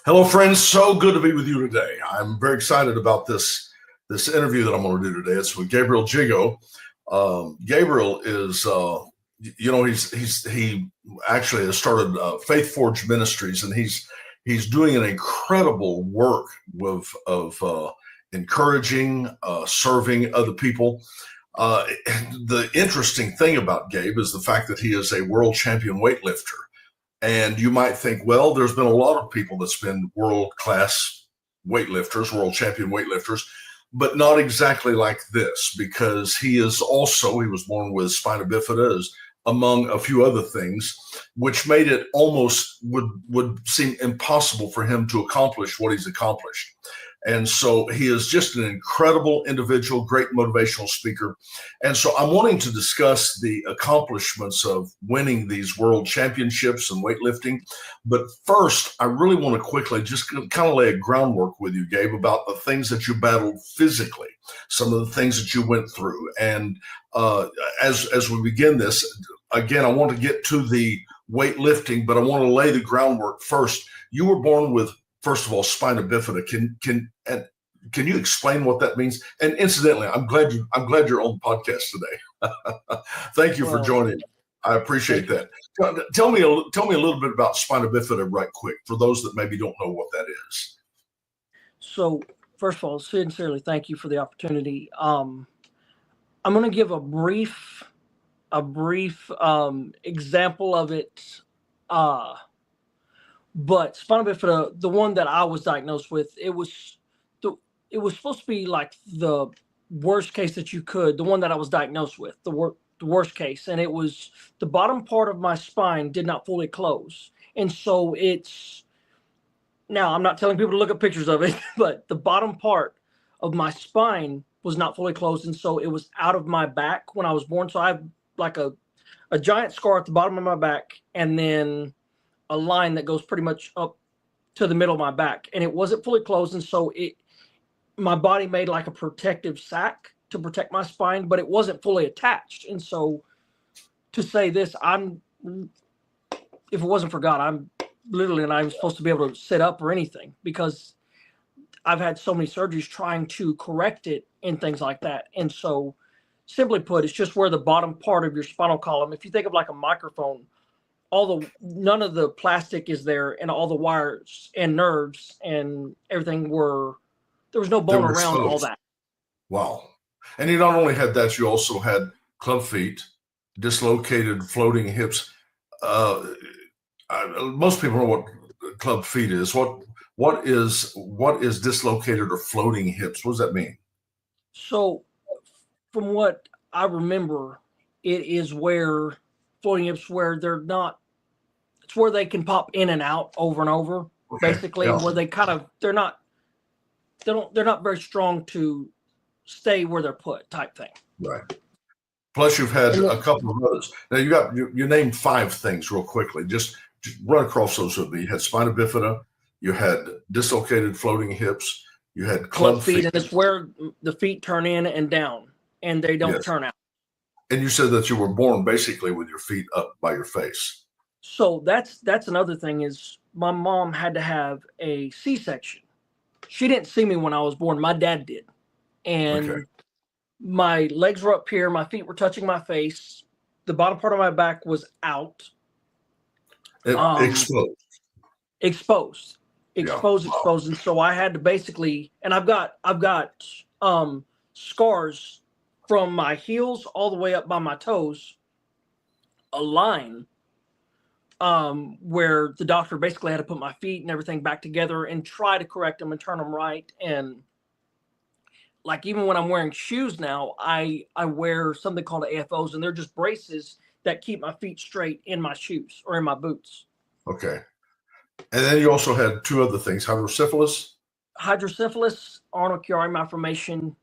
Hello, friends. So good to be with you today. I'm very excited about this interview that I'm going to do today. It's with Gabriel Gigout. Gabriel is, he actually has started Faith Forge Ministries, and he's doing an incredible work of encouraging, serving other people. The interesting thing about Gabe is the fact that he is a world champion weightlifter. And you might think, well, there's been a lot of people that's been world-class weightlifters, world champion weightlifters, but not exactly like this, because he was born with Spina Bifida, among a few other things, which made it almost would seem impossible for him to accomplish what he's accomplished. And so he is just an incredible individual, great motivational speaker. And so I'm wanting to discuss the accomplishments of winning these world championships and weightlifting. But first, I really want to quickly just kind of lay a groundwork with you, Gabe, about the things that you battled physically, some of the things that you went through. And as we begin this, again, I want to get to the weightlifting, but I want to lay the groundwork first. You were born with, first of all, Spina Bifida. Can you explain what that means? And incidentally, I'm glad you're on the podcast today. Thank you for joining. I appreciate that. Tell me a little bit about Spina Bifida right quick, for those that maybe don't know what that is. So first of all, sincerely, thank you for the opportunity. I'm going to give a brief example of it. But Spina Bifida, the one that I was diagnosed with, it was supposed to be like the worst case that you could. The one that I was diagnosed with, the worst case, and it was the bottom part of my spine did not fully close, and so now I'm not telling people to look at pictures of it, but the bottom part of my spine was not fully closed, and so it was out of my back when I was born. So I have like a giant scar at the bottom of my back, and then a line that goes pretty much up to the middle of my back, and it wasn't fully closed, and so my body made like a protective sac to protect my spine, but it wasn't fully attached. And so to say this, if it wasn't for God, I'm literally not even supposed to be able to sit up or anything, because I've had so many surgeries trying to correct it and things like that. And so simply put, it's just where the bottom part of your spinal column, if you think of like a microphone, none of the plastic is there, and all the wires and nerves and everything there was no bone around all that. Wow. And you not only had that, you also had club feet, dislocated floating hips. Most people know what club feet is. What is dislocated or floating hips? What does that mean? So from what I remember, it is where floating hips, where it's where they can pop in and out over and over, basically, where they they're not very strong to stay where they're put, type thing. Right. Plus, you've had a couple of others. Now you named 5 things real quickly. Just run across those with me. You had Spina Bifida, you had dislocated floating hips, you had club feet, and it's where the feet turn in and down, and they don't turn out. And you said that you were born basically with your feet up by your face. So that's another thing, is my mom had to have a C-section. She didn't see me when I was born. My dad did. And my legs were up here. My feet were touching my face. The bottom part of my back was out. Exposed. And so I had to basically, and I've got scars from my heels all the way up by my toes, a line where the doctor basically had to put my feet and everything back together and try to correct them and turn them right. And like, even when I'm wearing shoes now, I wear something called AFOs, and they're just braces that keep my feet straight in my shoes or in my boots. Okay. And then you also had 2 other things: hydrocephalus, Arnold Chiari malformation.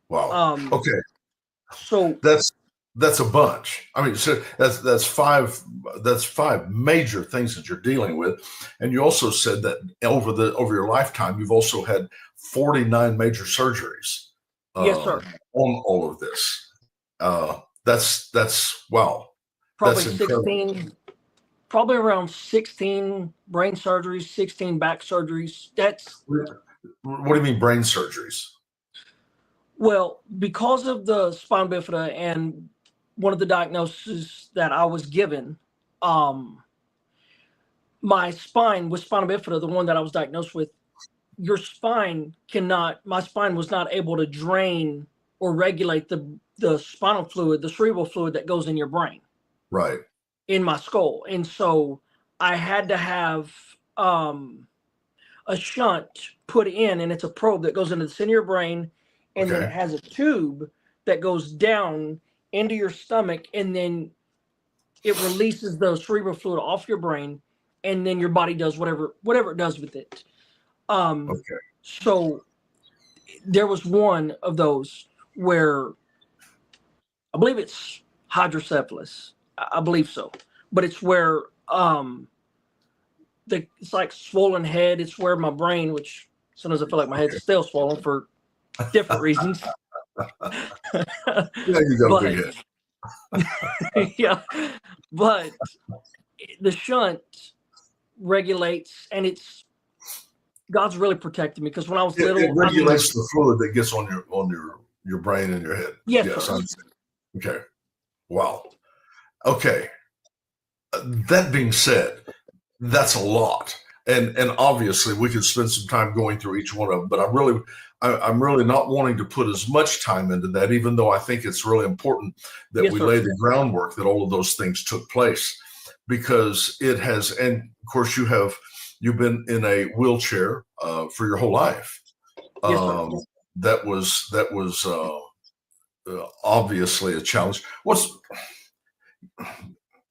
Wow. Okay. So that's a bunch. I mean, so that's 5 major things that you're dealing with. And you also said that over your lifetime, you've also had 49 major surgeries. Yes, sir. On all of this. That's wow. Probably that's 16 probably around 16 brain surgeries, 16 back surgeries. That's What do you mean brain surgeries? well, because of the spina bifida and one of the diagnoses that I was given, my spine with spina bifida, the one that I was diagnosed with, your spine cannot, my spine was not able to drain or regulate the spinal fluid, the cerebral fluid that goes in your brain. Right. In my skull. And so I had to have a shunt put in, and it's a probe that goes into the center of your brain, and then it has a tube that goes down into your stomach, and then it releases the cerebral fluid off your brain, and then your body does whatever it does with it. So there was one of those where I believe it's hydrocephalus. I believe so, but it's where it's like swollen head. It's where my brain, which sometimes I feel like my head's still swollen for different reasons. Yeah, you got a big head. Yeah, but the shunt regulates, and God's really protected me because when I was little, it regulates the fluid that gets on your brain and your head. Yes, okay. Wow. Okay. That being said, that's a lot, and obviously we could spend some time going through each one of them. But I'm really not wanting to put as much time into that, even though I think it's really important that we lay the groundwork that all of those things took place, because it has. And of course, you've been in a wheelchair for your whole life. Yes, that was obviously a challenge.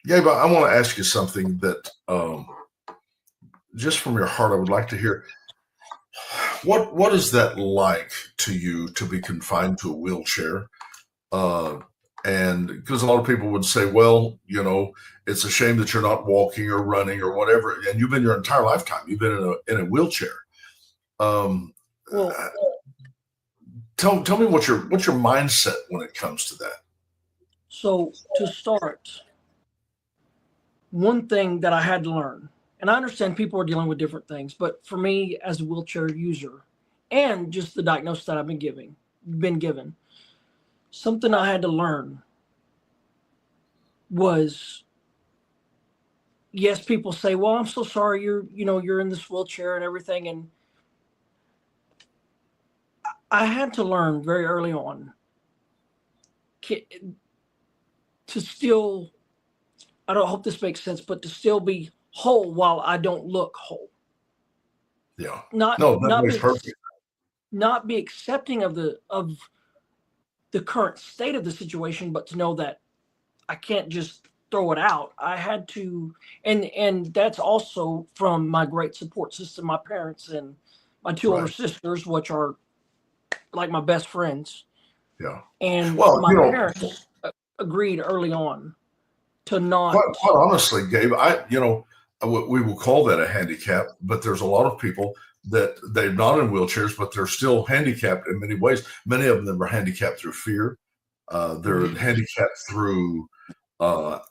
Gabe, I want to ask you something that just from your heart, I would like to hear. What is that like to you to be confined to a wheelchair? And because a lot of people would say, well, it's a shame that you're not walking or running or whatever, and you've been your entire lifetime, you've been in a wheelchair. Tell me what's your mindset when it comes to that. So to start, one thing that I had to learn, and I understand people are dealing with different things, but for me as a wheelchair user and just the diagnosis that I've been given, something I had to learn was, yes, people say, well, I'm so sorry you're in this wheelchair and everything. And I had to learn very early on to still, I don't hope this makes sense, but to still be whole while I don't look whole. Yeah. Not makes perfect. Not be accepting of the current state of the situation, but to know that I can't just throw it out. I had to, and that's also from my great support system, my parents and my two older sisters, which are like my best friends. Yeah. And my parents agreed early on to not. Quite honestly, Gabe, we will call that a handicap, but there's a lot of people that they're not in wheelchairs, but they're still handicapped in many ways. Many of them are handicapped through fear. They're handicapped through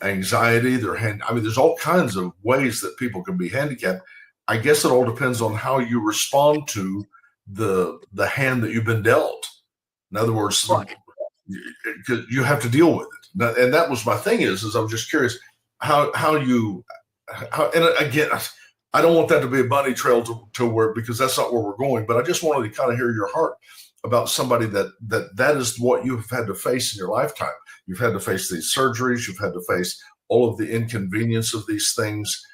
anxiety. There's all kinds of ways that people can be handicapped. I guess it all depends on how you respond to the hand that you've been dealt. In other words, you have to deal with it. And that was my thing is I'm just curious how and again, I don't want that to be a bunny trail to where, because that's not where we're going, but I just wanted to kind of hear your heart about somebody that is what you've had to face in your lifetime. You've had to face these surgeries. You've had to face all of the inconvenience of these things.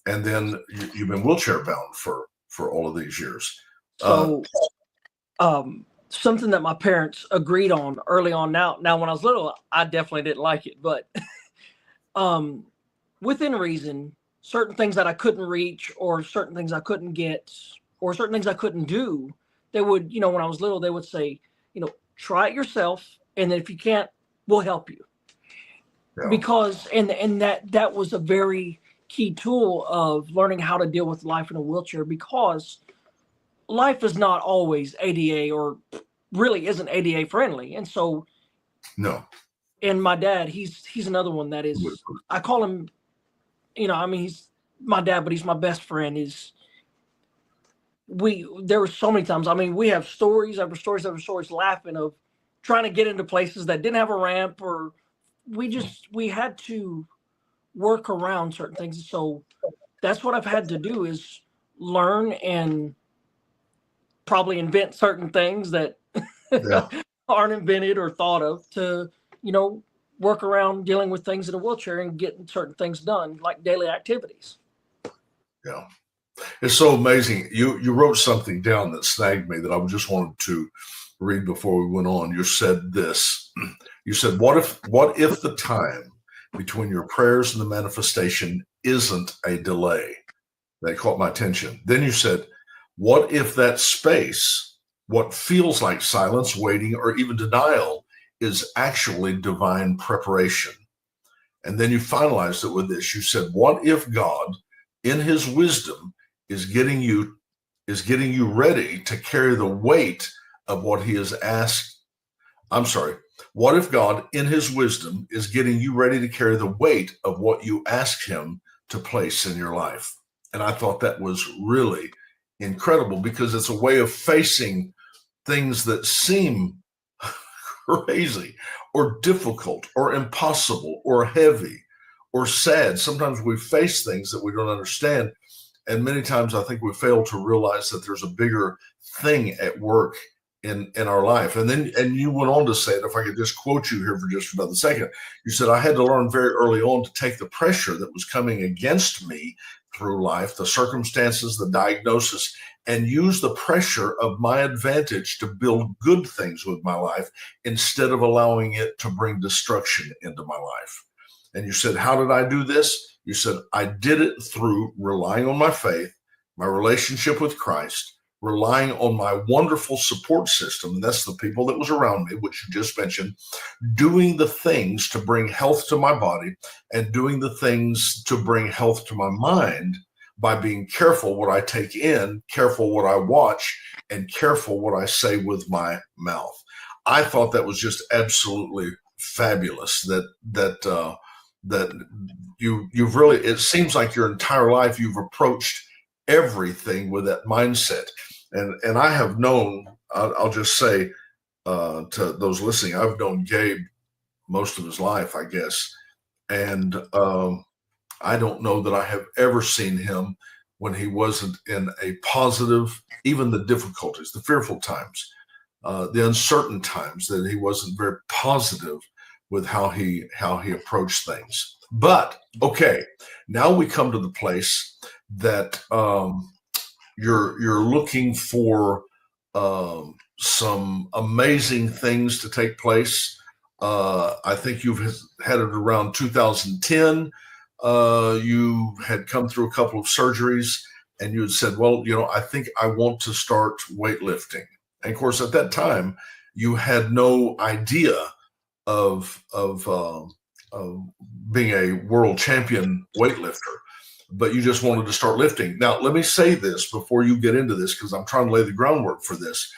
And then you've been wheelchair bound for all of these years. So, something that my parents agreed on early on. Now when I was little, I definitely didn't like it, but within reason, certain things that I couldn't reach, or certain things I couldn't get, or certain things I couldn't do, they would, when I was little, they would say, try it yourself, and then if you can't, we'll help you. Yeah. Because and that was a very key tool of learning how to deal with life in a wheelchair, because life is not always ADA, or really isn't ADA friendly. And so, no. And my dad, he's another one that is, I call him I mean, he's my dad, but he's my best friend. There were so many times. I mean, we have stories after stories after stories laughing of trying to get into places that didn't have a ramp, or we had to work around certain things. So that's what I've had to do is learn and probably invent certain things that Yeah. aren't invented or thought of to, you know, work around dealing with things in a wheelchair and getting certain things done, like daily activities. Yeah. It's so amazing. You wrote something down that snagged me that I just wanted to read before we went on. You said this. You said, what if the time between your prayers and the manifestation isn't a delay? That caught my attention. Then you said, what if that space, what feels like silence, waiting, or even denial, is actually divine preparation? And then you finalized it with this. You said, what if God, in his wisdom, is getting you ready to carry the weight of what he has asked? I'm sorry. What if God, in his wisdom, is getting you ready to carry the weight of what you asked him to place in your life? And I thought that was really incredible because it's a way of facing things that seem crazy or difficult or impossible or heavy or sad. Sometimes we face things that we don't understand. And many times I think we fail to realize that there's a bigger thing at work in our life. And you went on to say, and if I could just quote you here for just another second, you said, I had to learn very early on to take the pressure that was coming against me through life, the circumstances, the diagnosis, and use the pressure of my advantage to build good things with my life instead of allowing it to bring destruction into my life. And you said, how did I do this? You said, I did it through relying on my faith, my relationship with Christ, relying on my wonderful support system. And that's the people that was around me, which you just mentioned, doing the things to bring health to my body and doing the things to bring health to my mind by being careful what I take in, careful what I watch, and careful what I say with my mouth. I thought that was just absolutely fabulous that you've really, it seems like your entire life you've approached everything with that mindset. And I have known, I'll just say to those listening, I've known Gabe most of his life, I guess. And I don't know that I have ever seen him when he wasn't in a positive, even the difficulties, the fearful times, the uncertain times, that he wasn't very positive with how he approached things. But okay, now we come to the place that you're looking for some amazing things to take place. I think you've had it around 2010. You had come through a couple of surgeries, and you had said, "Well, I think I want to start weightlifting." And of course, at that time, you had no idea of being a world champion weightlifter, but you just wanted to start lifting. Now, let me say this before you get into this, because I'm trying to lay the groundwork for this.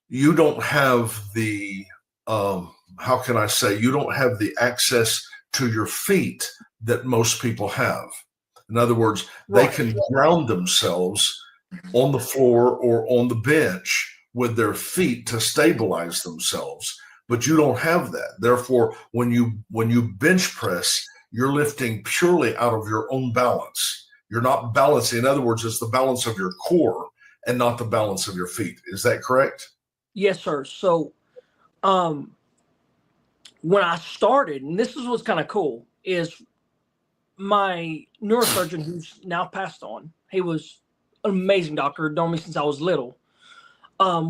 You don't have the, how can I say, you don't have the access to your feet that most people have. In other words, they can ground themselves on the floor or on the bench with their feet to stabilize themselves, but you don't have that. Therefore, when you bench press, you're lifting purely out of your own balance. You're not balancing. In other words, it's the balance of your core and not the balance of your feet. Is that correct? Yes, sir. So when I started, and this is what's kind of cool, is my neurosurgeon, who's now passed on, he was an amazing doctor, known me since I was little.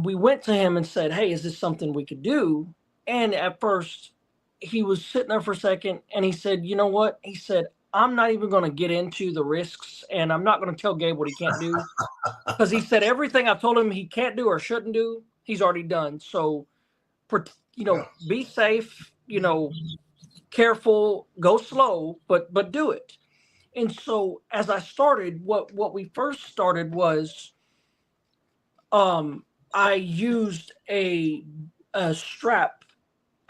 We went to him and said, hey, is this something we could do? And at first, he was sitting there for a second, and he said, you know what? He said, I'm not even going to get into the risks, and I'm not going to tell Gabe what he can't do. Because he said everything I've told him he can't do or shouldn't do, he's already done. So, be safe, careful, go slow, but do it. And so as I started, what we first started was I used a strap.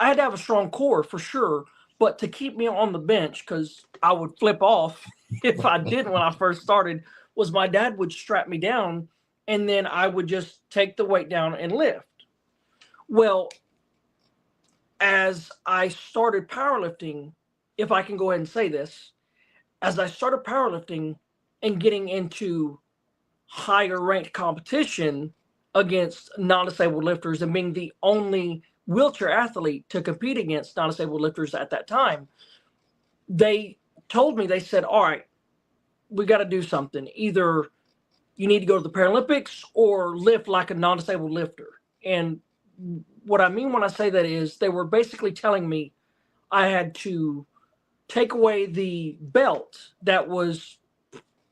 I had to have a strong core for sure, But to keep me on the bench, because I would flip off if I didn't when I first started, was my dad would strap me down and then I would just take the weight down and lift. Well, as I started powerlifting, if I can go ahead and say this, as I started powerlifting and getting into higher ranked competition against non-disabled lifters and being the only wheelchair athlete to compete against non-disabled lifters at that time, they told me, they said, all right, we got to do something. Either you need to go to the Paralympics or lift like a non-disabled lifter. And what I mean when I say that is they were basically telling me I had to take away the belt that was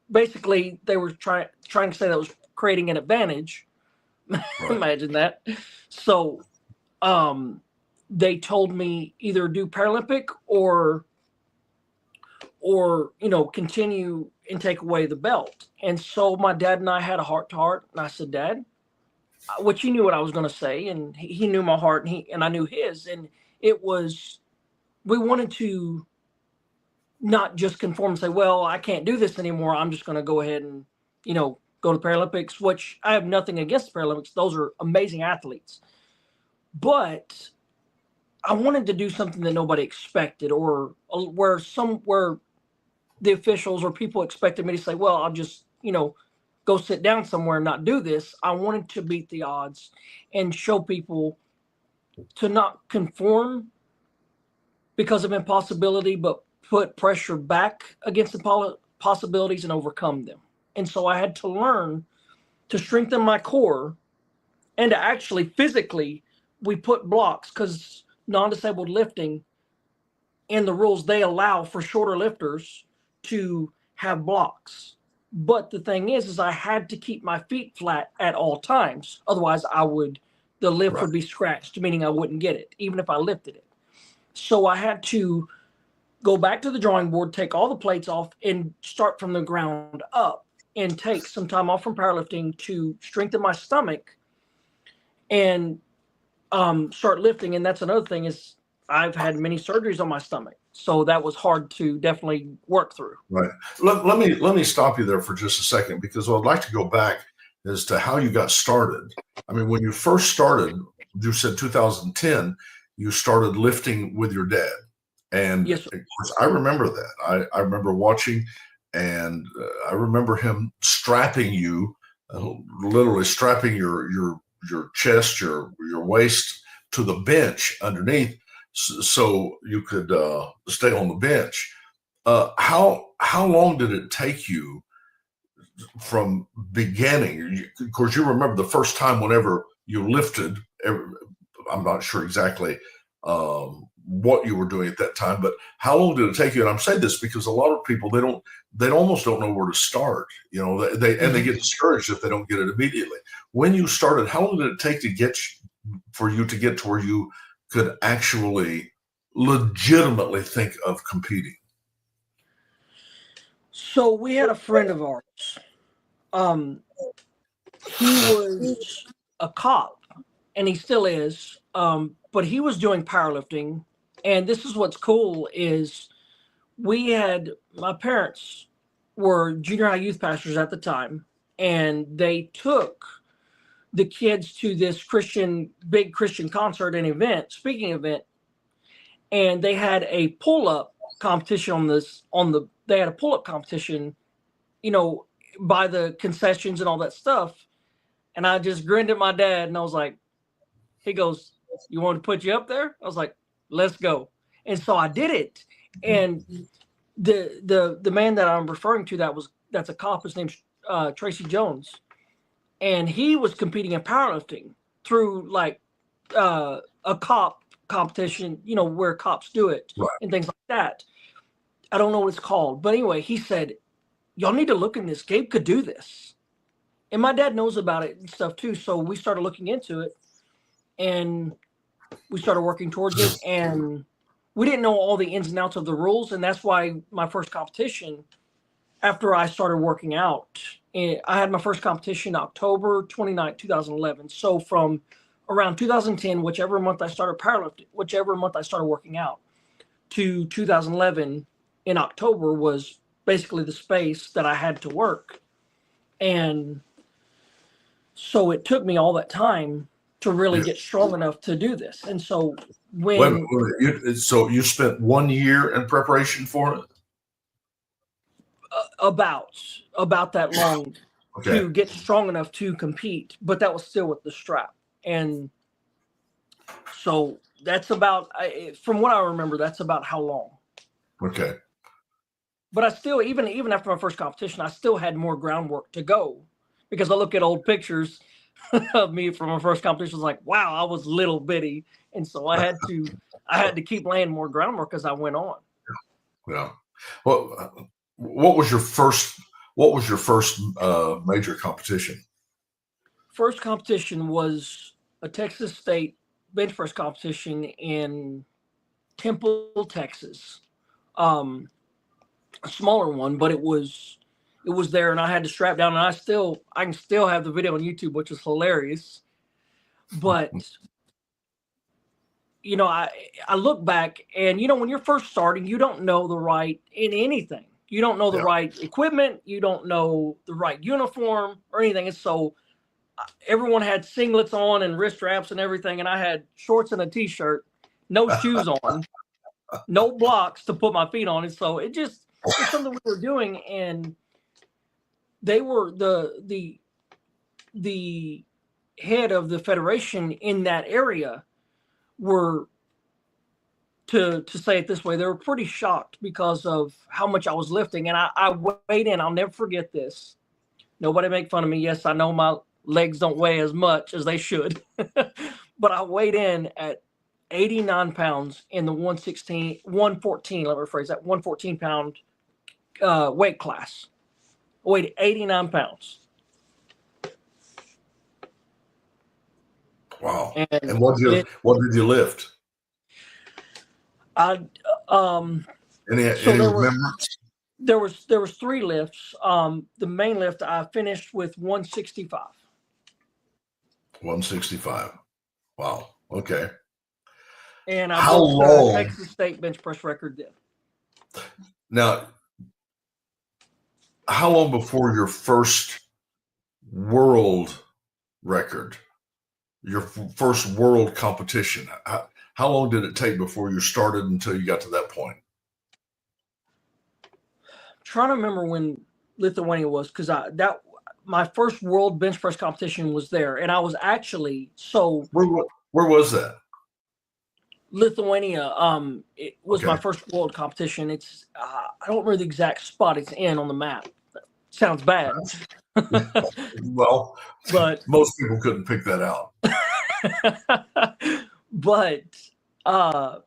basically, they were trying to say that was creating an advantage. Right. Imagine that. So they told me either do Paralympic or continue and take away the belt. And so my dad and I had a heart to heart, and I said, Dad, which he knew what I was going to say, and he knew my heart, and I knew his, and it was, we wanted to not just conform and say, well, I can't do this anymore. I'm just going to go ahead and, go to Paralympics, which I have nothing against the Paralympics. Those are amazing athletes. But I wanted to do something that nobody expected, or where the officials or people expected me to say, well, I'll just, go sit down somewhere and not do this. I wanted to beat the odds and show people to not conform because of impossibility, but put pressure back against the possibilities and overcome them. And so I had to learn to strengthen my core and to actually physically, we put blocks, because non-disabled lifting and the rules, they allow for shorter lifters to have blocks. But the thing is I had to keep my feet flat at all times. Otherwise the lift would be scratched, meaning I wouldn't get it, even if I lifted it. So I had to go back to the drawing board, take all the plates off, and start from the ground up, and take some time off from powerlifting to strengthen my stomach and start lifting. And that's another thing, is I've had many surgeries on my stomach. So that was hard to definitely work through. Right. Let me stop you there for just a second, because I'd like to go back as to how you got started. I mean, when you first started, you said 2010, you started lifting with your dad. And yes, of course, I remember that. I remember watching, and I remember him strapping you, literally strapping your chest, your waist to the bench underneath, so you could stay on the bench. How long did it take you from beginning? Of course, you remember the first time whenever you lifted. I'm not sure exactly what you were doing at that time, but how long did it take you? And I'm saying this because a lot of people, they almost don't know where to start. They get discouraged if they don't get it immediately. When you started, how long did it take for you to get to where you could actually legitimately think of competing? So we had a friend of ours. He was a cop, and he still is. But he was doing powerlifting. And this is what's cool, is my parents were junior high youth pastors at the time, and they took the kids to this big Christian concert and speaking event. And they had a pull-up competition they had a pull-up competition, by the concessions and all that stuff. And I just grinned at my dad, and I was like, he goes, you want to put you up there? I was like, let's go. And so I did it. And the man that I'm referring to that's a cop, his name's Tracy Jones. And he was competing in powerlifting through like a cop competition, where cops do it, right, and things like that. I don't know what it's called. But anyway, he said, y'all need to look in this. Gabe could do this. And my dad knows about it and stuff too. So we started looking into it, and we started working towards it. And we didn't know all the ins and outs of the rules. And that's why my first competition, after I started working out, I had my first competition October 29th, 2011. So from around 2010, whichever month I started working out, to 2011 in October was basically the space that I had to work. And so it took me all that time to really get strong enough to do this. And so when so you spent 1 year in preparation for it? About that long Okay. to get strong enough to compete, but that was still with the strap. And so that's about, from what I remember, that's about how long. Okay. But I still, even after my first competition, I still had more groundwork to go, because I look at old pictures of me from my first competition. I was like, wow, I was little bitty, and so I had to keep laying more groundwork as I went on. Yeah. Well, what was your first major competition? First competition was a Texas State bench press competition in Temple, Texas. A smaller one, but it was there, and I had to strap down, and I can still have the video on YouTube, which is hilarious. But I look back, and when you're first starting, you don't know the right in anything. You don't know the right equipment. You don't know the right uniform or anything. And so everyone had singlets on and wrist wraps and everything, and I had shorts and a t-shirt, no shoes on, no blocks to put my feet on. And so it's something we were doing, and they were the head of the federation in that area were, to say it this way, they were pretty shocked because of how much I was lifting. And I weighed in. I'll never forget this. Nobody make fun of me. Yes, I know my legs don't weigh as much as they should, but I weighed in at 89 pounds in the 114, let me rephrase that, 114 pound weight class. I weighed 89 pounds. Wow. And what did you lift? Any remembrance? There was 3 lifts. The main lift, I finished with 165. 165. Wow. Okay. And I broke the Texas State bench press record then. Now, how long before your first world record, your first world competition, how long did it take before you started until you got to that point? I'm trying to remember when Lithuania was, because my first world bench press competition was there, and I was actually Where was that? Lithuania. It was my first world competition. It's I don't remember the exact spot it's in on the map. Sounds bad. Well, but most people couldn't pick that out. But that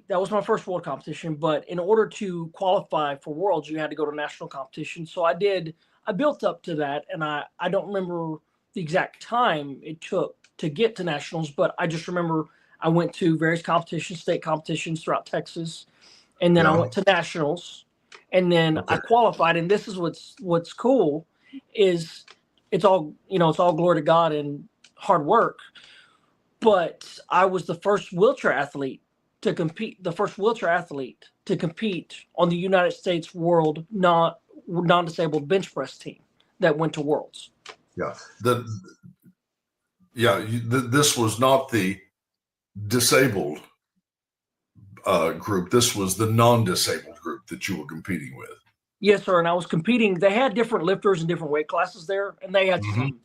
was my first world competition. But in order to qualify for worlds, you had to go to national competition. So I did. I built up to that, and I don't remember the exact time it took to get to nationals, but I just remember I went to various competitions, state competitions throughout Texas, and then I went to nationals, and then I qualified. And this is what's cool is it's all glory to God and hard work. But I was the first wheelchair athlete to compete on the United States World non-disabled bench press team that went to Worlds. This was not the disabled group. This was the non-disabled group that you were competing with. Yes, sir. And I was competing. They had different lifters and different weight classes there, and they had some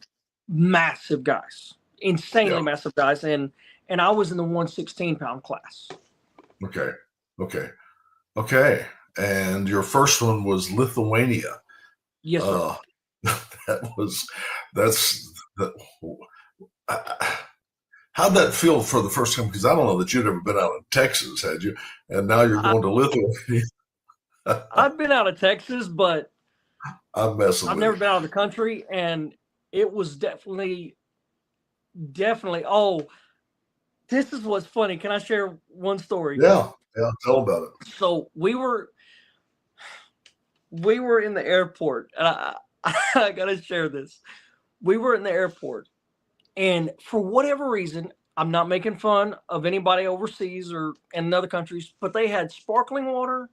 massive guys, insanely massive guys. And I was in the 116 pound class. Okay. And your first one was Lithuania. Yes, sir. How'd that feel for the first time? Because I don't know that you'd ever been out of Texas, had you? And now you're going to Lithuania. I've been out of Texas, but I've never been out of the country, and it was definitely. Oh, this is what's funny. Can I share one story? Yeah, tell about it. So we were in the airport, and I gotta share this. We were in the airport, and for whatever reason, I'm not making fun of anybody overseas or in other countries, but they had sparkling water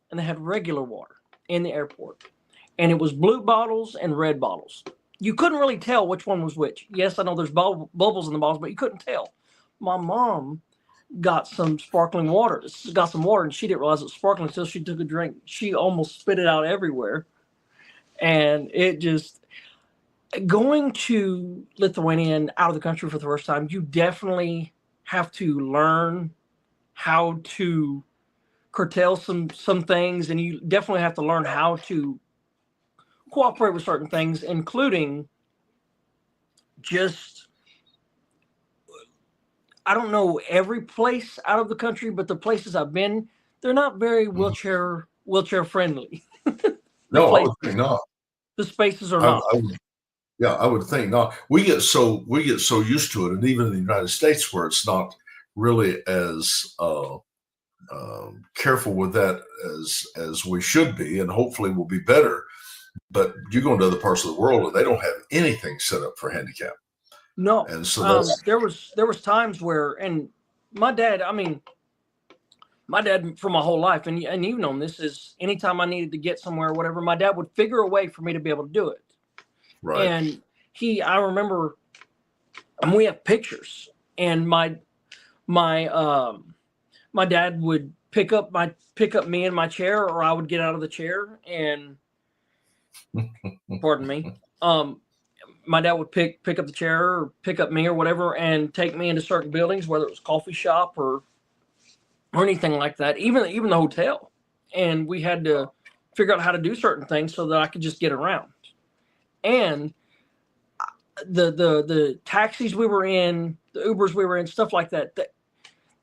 and they had regular water in the airport. And it was blue bottles and red bottles. You couldn't really tell which one was which. Yes, I know there's bubbles in the bottles, but you couldn't tell. My mom got some sparkling water, got some water, and she didn't realize it was sparkling until she took a drink. She almost spit it out everywhere. And it just, going to Lithuania and out of the country for the first time, you definitely have to learn how to curtail some things, and you definitely have to learn how to cooperate with certain things, including just, I don't know every place out of the country, but the places I've been, they're not very wheelchair friendly. No, I would think not. The spaces are I, not. I would, yeah, I would think not. We get so used to it, and even in the United States, where it's not really as careful with that as we should be, and hopefully we'll be better. But you go into other parts of the world, and they don't have anything set up for handicap. No, and so there was times where, and my dad for my whole life, and you've known this, is anytime I needed to get somewhere or whatever, my dad would figure a way for me to be able to do it. right. And I remember, and we have pictures, and my dad would pick up me in my chair, or I would get out of the chair and pardon me. My dad would pick up the chair or pick up me or whatever and take me into certain buildings, whether it was coffee shop or anything like that, even the hotel. And we had to figure out how to do certain things so that I could just get around. And the taxis we were in, the Ubers we were in, stuff like that,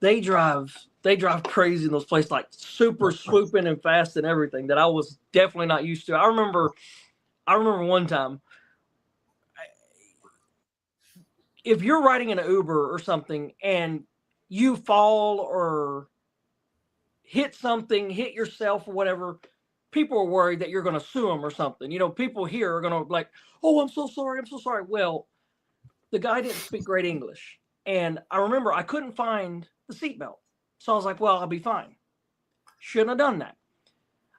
they drive crazy in those places, like super swooping and fast and everything, that I was definitely not used to. I remember one time, if you're riding in an Uber or something and you fall or hit yourself or whatever, people are worried that you're going to sue them or something. People here are going to like, oh, I'm so sorry. Well, the guy didn't speak great English. And I remember I couldn't find the seatbelt. So I was like, well, I'll be fine. Shouldn't have done that.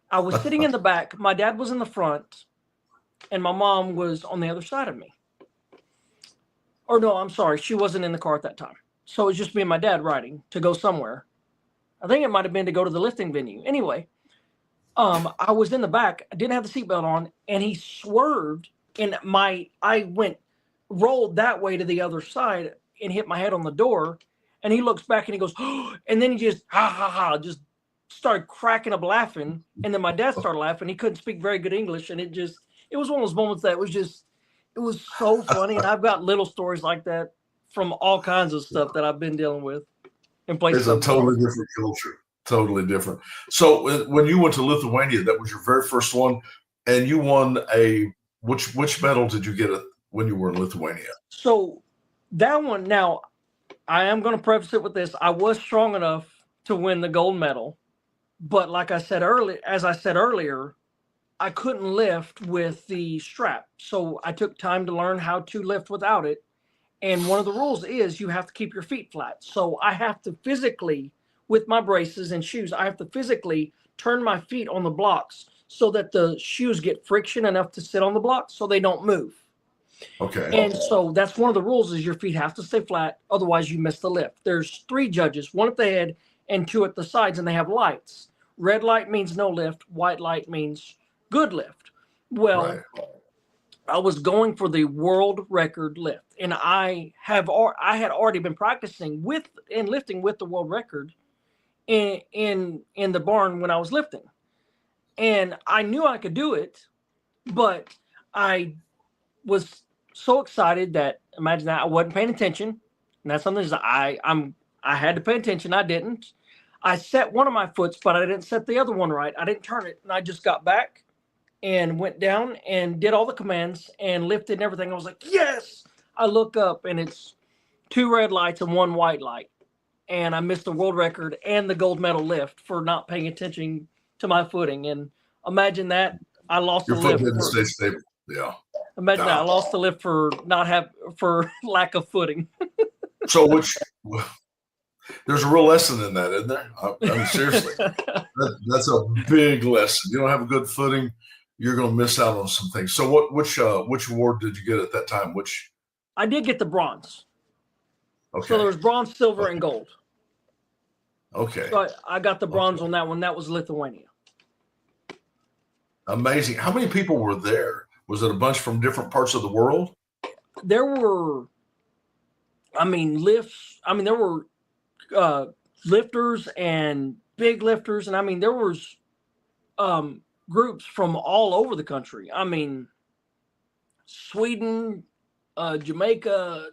I was sitting in the back. My dad was in the front and my mom was on the other side of me. Or no, I'm sorry. She wasn't in the car at that time. So it was just me and my dad riding to go somewhere. I think it might have been to go to the lifting venue. Anyway, I was in the back. I didn't have the seatbelt on, and he swerved, and I rolled that way to the other side and hit my head on the door. And he looks back and he goes, oh, and then he just just started cracking up laughing. And then my dad started laughing. He couldn't speak very good English, and it was one of those moments that it was so funny. And I've got little stories like that from all kinds of stuff that I've been dealing with in places. It's a totally different culture. Totally different. So when you went to Lithuania, that was your very first one, and you won which medal did you get when you were in Lithuania? So that one, now I am going to preface it with this: I was strong enough to win the gold medal, but as I said earlier, I couldn't lift with the strap. So I took time to learn how to lift without it. And one of the rules is you have to keep your feet flat. So I have to physically, with my braces and shoes, I have to physically turn my feet on the blocks so that the shoes get friction enough to sit on the blocks so they don't move. Okay. And so that's one of the rules, is your feet have to stay flat. Otherwise you miss the lift. There's 3 judges, 1 at the head and 2 at the sides, and they have lights. Red light means no lift. White light means good lift. Well, right. I was going for the world record lift, and I had already been practicing and lifting with the world record in the barn when I was lifting, and I knew I could do it, but I was so excited that, imagine that, I wasn't paying attention, and that's something that I had to pay attention. I didn't. I set one of my foots, but I didn't set the other one right. I didn't turn it, and I just got back and went down and did all the commands and lifted and everything. I was like, yes! I look up and it's 2 red lights and 1 white light. And I missed the world record and the gold medal lift for not paying attention to my footing. And imagine that, I lost the lift. Your foot didn't stay stable. Yeah. Imagine that, I lost the lift for lack of footing. So which there's a real lesson in that, isn't there? I mean, seriously, that's a big lesson. You don't have a good footing, you're going to miss out on some things. So which award did you get at that time? Which I did get the bronze. okay, So there was bronze, silver, okay. and gold. Okay. So I got the bronze Okay. on that one. That was Lithuania. Amazing. How many people were there? Was it a bunch from different parts of the world? There were, lifts. There were lifters and big lifters, and there was groups from all over the country. Sweden, Jamaica.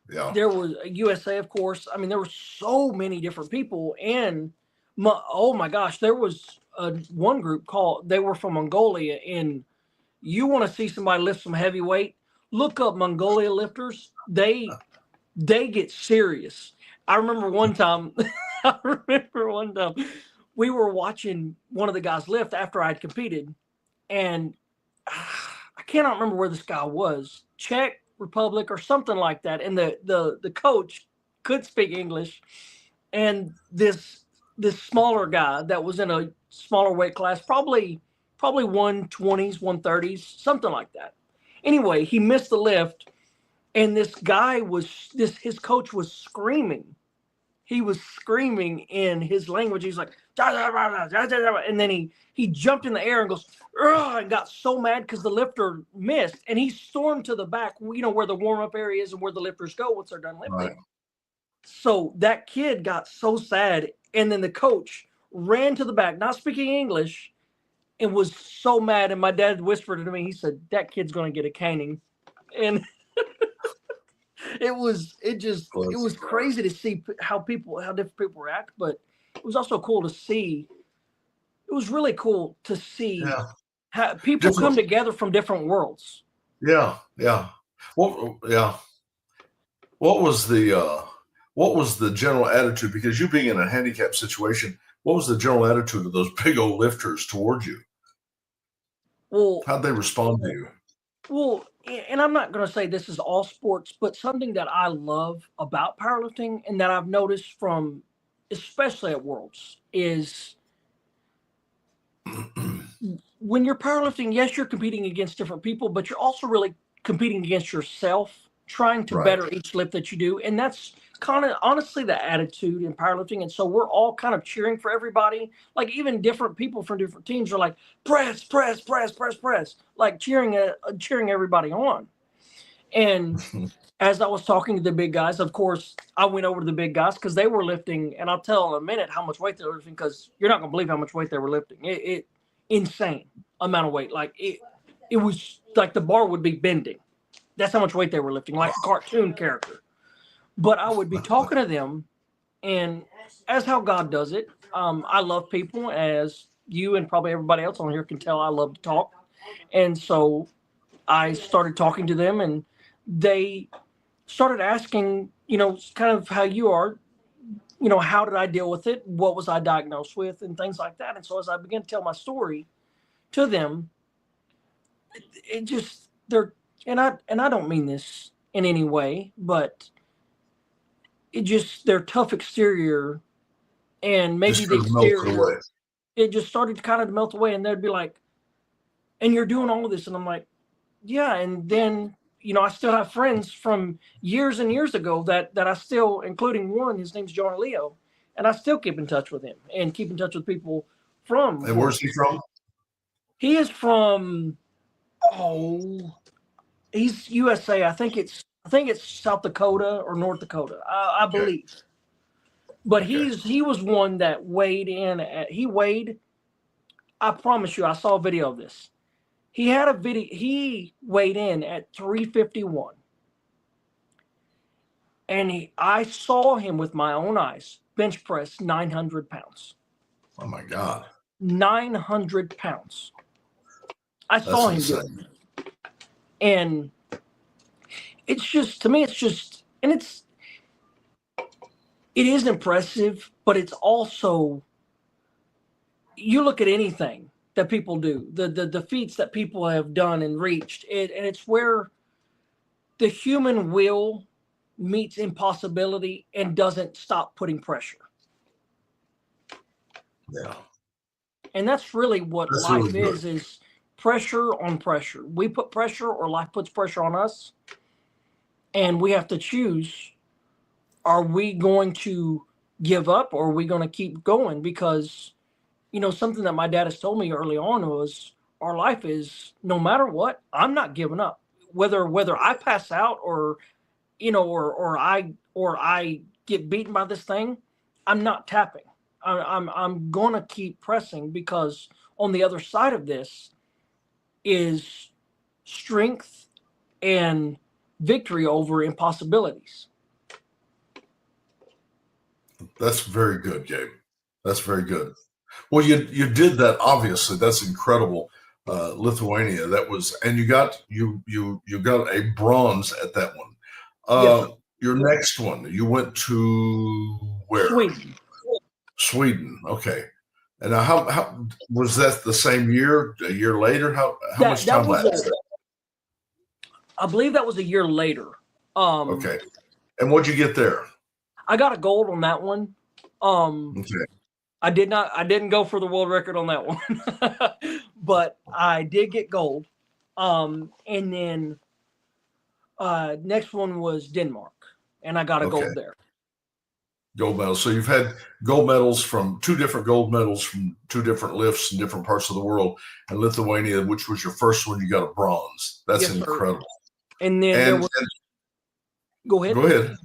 Yeah. There was USA, of course. There were so many different people, and oh my gosh, there was one group they were from Mongolia, and you want to see somebody lift some heavy weight, look up Mongolia lifters. They get serious. I remember one time we were watching one of the guys lift after I had competed, and I cannot remember where this guy was, Czech Republic or something like that. And the coach could speak English, and this smaller guy that was in a smaller weight class, probably 120s, 130s, something like that. Anyway, he missed the lift, and his coach was screaming. He was screaming in his language. He's like, and then he jumped in the air and goes, and got so mad because the lifter missed, and he stormed to the back, where the warm-up area is and where the lifters go once they're done lifting. Right. So that kid got so sad, and then the coach ran to the back, not speaking English, and was so mad. And my dad whispered to me, he said, that kid's going to get a caning. And it was crazy to see how different people react, but it was also cool to see. It was really cool to see how people come together from different worlds. Yeah, yeah. Well, yeah. What was the general attitude? Because you being in a handicap situation, what was the general attitude of those big old lifters toward you? Well, how'd they respond to you? Well, and I'm not going to say this is all sports, but something that I love about powerlifting and that I've noticed from, especially at Worlds, is when you're powerlifting, yes, you're competing against different people, but you're also really competing against yourself, trying to better each lift that you do. And that's kind of honestly the attitude in powerlifting. And so we're all kind of cheering for everybody. Like even different people from different teams are like, press, press, press, press, press, like cheering everybody on. And as I was talking to the big guys, of course, I went over to the big guys because they were lifting, and I'll tell in a minute how much weight they were lifting, because you're not going to believe how much weight they were lifting. It insane amount of weight. Like it was like the bar would be bending. That's how much weight they were lifting, like a cartoon character. But I would be talking to them, and as how God does it, I love people, as you and probably everybody else on here can tell. I love to talk, and so I started talking to them, and they started asking, kind of how you are, how did I deal with it? What was I diagnosed with, and things like that. And so as I began to tell my story to them, it just and I don't mean this in any way, but their tough exterior and maybe the exterior, it just started to kind of melt away, and they'd be like, and you're doing all of this, and I'm like, yeah. And then I still have friends from years and years ago that I still, including one, his name's John Leo, and I still keep in touch with him and keep in touch with people from. And where's he from? He is from, he's USA. I think it's South Dakota or North Dakota, I believe. But he was one that weighed in. I promise you, I saw a video of this. He had a video. He weighed in at 351, and I saw him with my own eyes bench press 900 pounds. Oh my God! 900 pounds. I saw him do it, and it's just, to me, it's just, and it is impressive, but it's also, you look at anything that people do, the feats that people have done and reached, and it's where the human will meets impossibility and doesn't stop putting pressure. Yeah. And that's really what That's life really good. is pressure on pressure. We put pressure, or life puts pressure on us, and we have to choose, are we going to give up, or are we going to keep going? Because, something that my dad has told me early on was, our life is, no matter what, I'm not giving up. Whether I pass out, or or I get beaten by this thing, I'm not tapping. I'm gonna keep pressing, because on the other side of this is strength and victory over impossibilities. That's very good, Gabe. That's very good. Well, you did that, obviously. That's incredible. Lithuania. That was, and you got a bronze at that one. Yes, sir. Your next one, you went to where? Sweden. Sweden. Okay. And now, how was that the same year? A year later? How much time lapse? I believe that was a year later. Okay. And what'd you get there? I got a gold on that one. Okay. I didn't go for the world record on that one, but I did get gold. And then next one was Denmark, and I got a gold there. Gold medal. So you've had gold medals two different gold medals from two different lifts in different parts of the world. And Lithuania, which was your first one, you got a bronze. That's incredible. Sir. And then go ahead. Go ahead.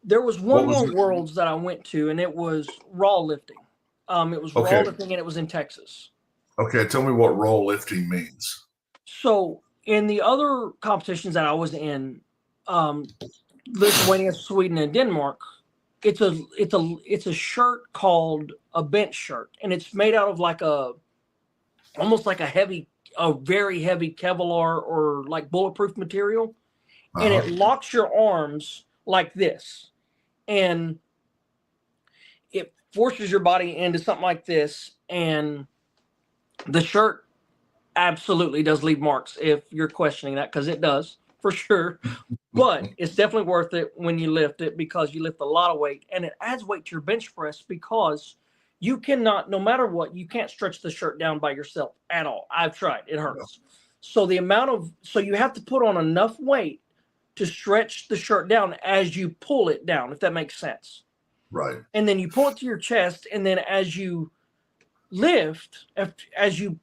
There was one more Worlds that I went to, and it was raw lifting. It was raw lifting, and it was in Texas. Okay, tell me what raw lifting means. So in the other competitions that I was in, Lithuania, Sweden, and Denmark, it's a shirt called a bench shirt, and it's made out of almost like a very heavy Kevlar or like bulletproof material, and it locks your arms like this, and it forces your body into something like this. And the shirt absolutely does leave marks, if you're questioning that, because it does for sure. But it's definitely worth it when you lift it, because you lift a lot of weight, and it adds weight to your bench press, because you cannot, no matter what, you can't stretch the shirt down by yourself at all. I've tried. It hurts. So you have to put on enough weight to stretch the shirt down as you pull it down, if that makes sense. Right. And then you pull it to your chest, and then as you lift, as you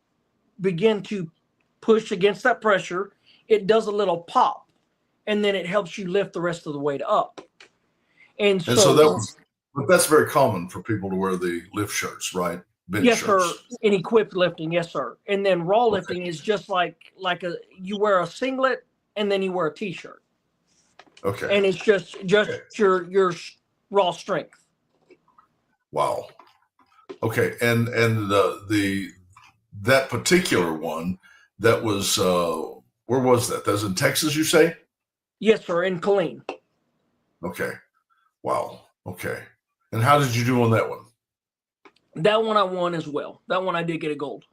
begin to push against that pressure, it does a little pop, and then it helps you lift the rest of the weight up. And so but that's very common for people to wear the lift shirts, right? Bench yes, shirts. sir. In equipped lifting, yes, sir. And then raw lifting is just like you wear a singlet and then you wear a t-shirt. Okay. And it's just your raw strength. Wow. Okay. And that particular one, that was where was that? That was in Texas, you say? Yes, sir, in Killeen. Okay. Wow. Okay. And how did you do on that one? That one I won as well. That one I did get a gold.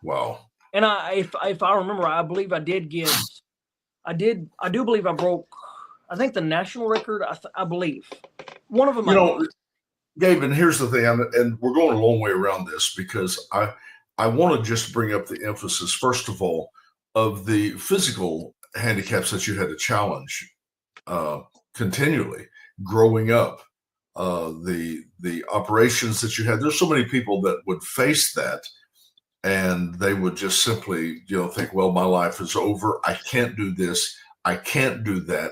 Wow. And if I remember, I believe I did get. I do believe I broke, I think, the national record. I believe one of them. Gabe, and here's the thing, and we're going a long way around this, because I want to just bring up the emphasis, first of all, of the physical handicaps that you had to challenge continually growing up, the operations that you had. There's so many people that would face that, and they would just simply, think, well, my life is over. I can't do this. I can't do that.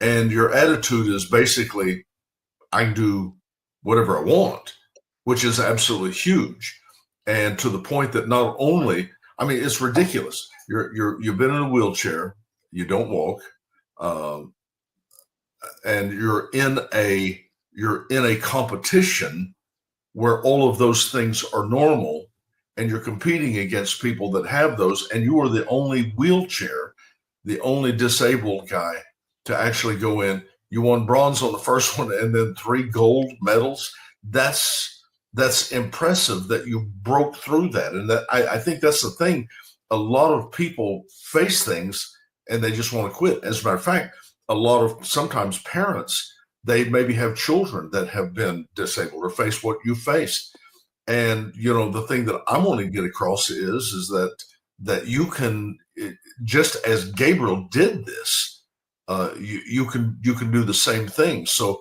And your attitude is basically, I can do whatever I want, which is absolutely huge. And to the point that not only, it's ridiculous. You've been in a wheelchair, you don't walk, and you're in a competition where all of those things are normal, and you're competing against people that have those, and you are the only wheelchair, the only disabled guy to actually go in. You won bronze on the first one, and then 3 gold medals. That's impressive that you broke through that. And that I think that's the thing. A lot of people face things and they just want to quit. As a matter of fact, a lot of sometimes parents, they maybe have children that have been disabled or face what you faced. And the thing that I want to get across is that you can, just as Gabriel did this, you can do the same thing. So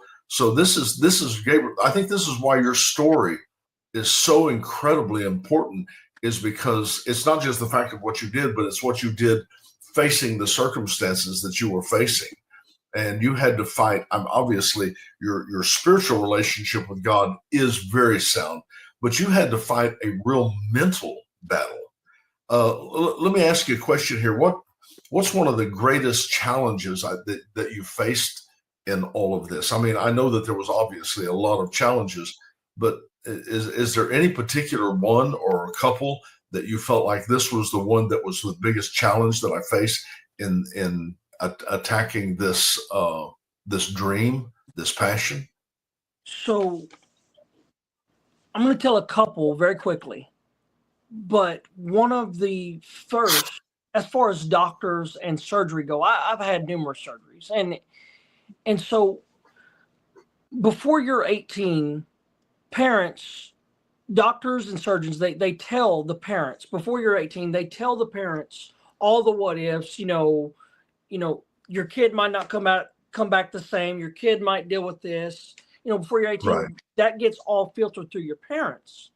this is Gabriel. I think this is why your story is so incredibly important, is because it's not just the fact of what you did, but it's what you did facing the circumstances that you were facing. And you had to fight. Obviously, your spiritual relationship with God is very sound, but you had to fight a real mental battle. Let me ask you a question here. What's one of the greatest challenges that you faced in all of this? I mean, I know that there was obviously a lot of challenges, but is there any particular one or a couple that you felt like this was the one that was the biggest challenge that I faced in attacking this dream, this passion? So I'm going to tell a couple very quickly, but one of the first, as far as doctors and surgery go, I've had numerous surgeries, and so before you're 18, parents, doctors and surgeons, they tell the parents before you're 18, they tell the parents all the what ifs. Your kid might not come back the same. Your kid might deal with this. Before you're 18, Right. that gets all filtered through your parents.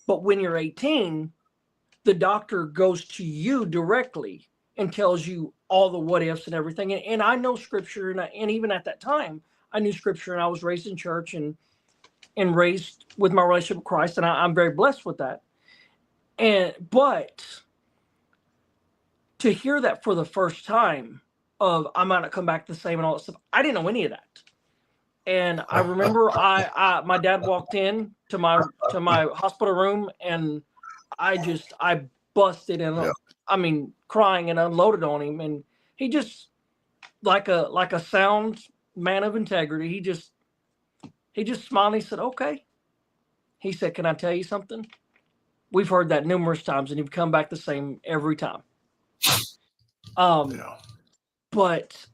But when you're 18, the doctor goes to you directly and tells you all the what ifs and everything. And I know scripture, and even at that time, I knew scripture, and I was raised in church and raised with my relationship with Christ, and I'm very blessed with that. But to hear that for the first time of I might not come back the same and all that stuff, I didn't know any of that. And I remember my dad walked in to my hospital room, and I busted and Yeah. I mean crying and unloaded on him, and he just like a sound man of integrity. He just smiled and he said, "Okay." He said, "Can I tell you something? We've heard that numerous times, and you've come back the same every time." Yeah. But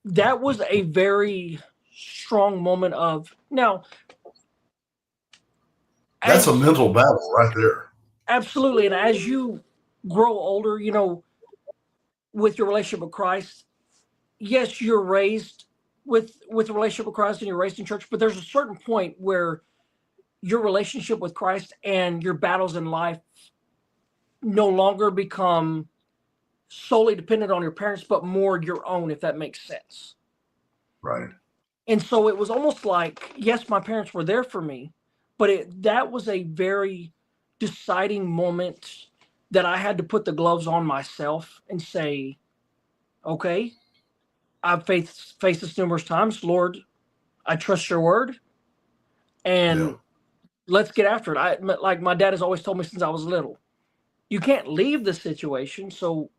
that was a very strong moment of now. That's a mental battle right there. Absolutely. And as you grow older, with your relationship with Christ, yes, you're raised with a relationship with Christ and you're raised in church, but there's a certain point where your relationship with Christ and your battles in life no longer become solely dependent on your parents, but more your own, if that makes sense. Right. And so it was almost like, yes, my parents were there for me, but that was a very deciding moment that I had to put the gloves on myself and say, okay, I've faced this numerous times. Lord, I trust your word, and let's get after it. Like my dad has always told me since I was little, you can't leave the situation. So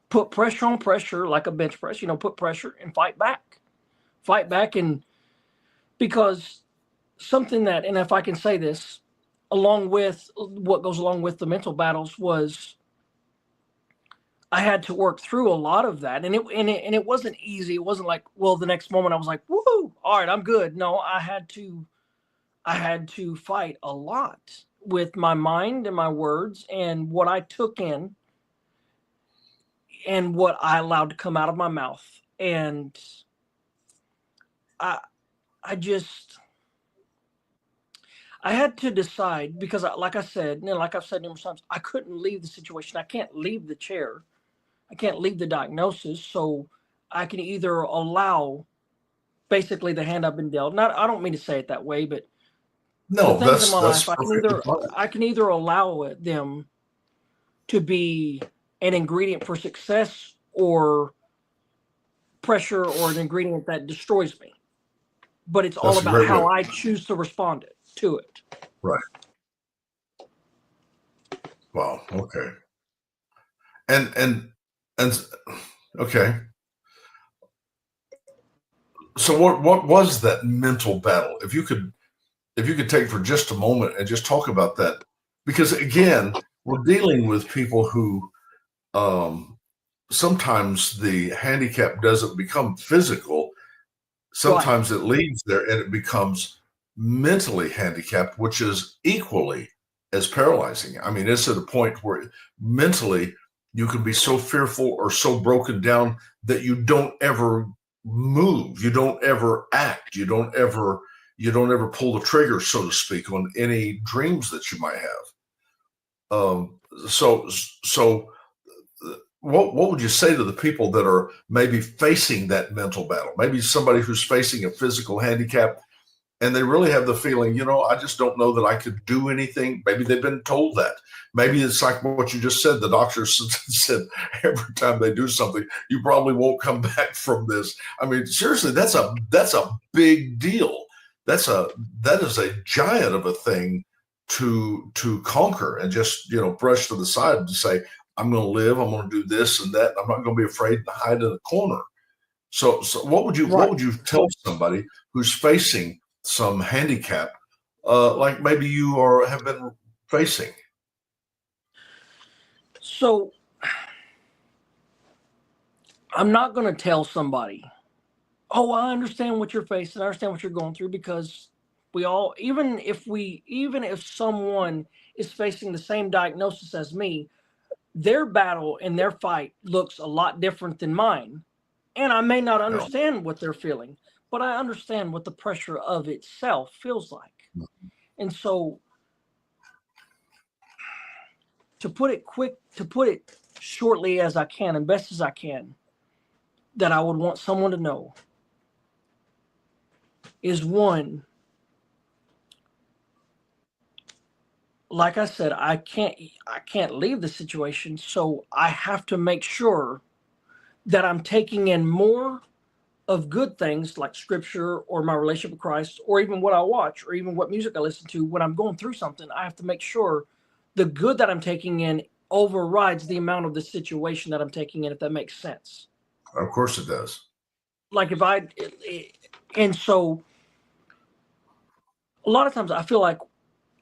put pressure on pressure, like a bench press, put pressure and fight back. And because something that, and if I can say this, along with what goes along with the mental battles, was I had to work through a lot of that, and it wasn't easy. It wasn't like, well, the next moment I was like, woohoo, all right, I'm good. No, I had to fight a lot with my mind and my words and what I took in and what I allowed to come out of my mouth. And I had to decide, because like I said, like I've said numerous times, I couldn't leave the situation. I can't leave the chair. I can't leave the diagnosis. So I can either allow basically the hand I've been dealt. I don't mean to say it that way, but No, the things in my that's life, I can either allow them to be an ingredient for success or pressure, or an ingredient that destroys me. But it's all about how I choose to respond to it. Right. Wow. Okay. And okay. So what was that mental battle? If you could take for just a moment and just talk about that, because again, we're dealing with people who sometimes the handicap doesn't become physical. Sometimes it leaves there and it becomes mentally handicapped, which is equally as paralyzing. I mean, it's at a point where mentally you can be so fearful or so broken down that you don't ever move, you don't ever act, you don't ever pull the trigger, so to speak, on any dreams that you might have. So what would you say to the people that are maybe facing that mental battle? Maybe somebody who's facing a physical handicap and they really have the feeling, I just don't know that I could do anything. Maybe they've been told that. Maybe it's like what you just said. The doctors said every time they do something, you probably won't come back from this. I mean, seriously, that's a big deal. That is a giant of a thing to conquer and just, brush to the side and say, I'm going to live. I'm going to do this and that. I'm not going to be afraid to hide in a corner. So what would you tell somebody who's facing some handicap, like maybe you have been facing? So I'm not going to tell somebody, oh, I understand what you're facing. I understand what you're going through, because we all, even if someone is facing the same diagnosis as me, their battle and their fight looks a lot different than mine. And I may not understand what they're feeling, but I understand what the pressure of itself feels like. And so to put it shortly as I can and best as I can, that I would want someone to know is, one, like I said, I can't leave the situation, so I have to make sure that I'm taking in more of good things like scripture or my relationship with Christ, or even what I watch, or even what music I listen to when I'm going through something. I have to make sure the good that I'm taking in overrides the amount of the situation that I'm taking in, if that makes sense. Of course it does. Like and so a lot of times I feel like,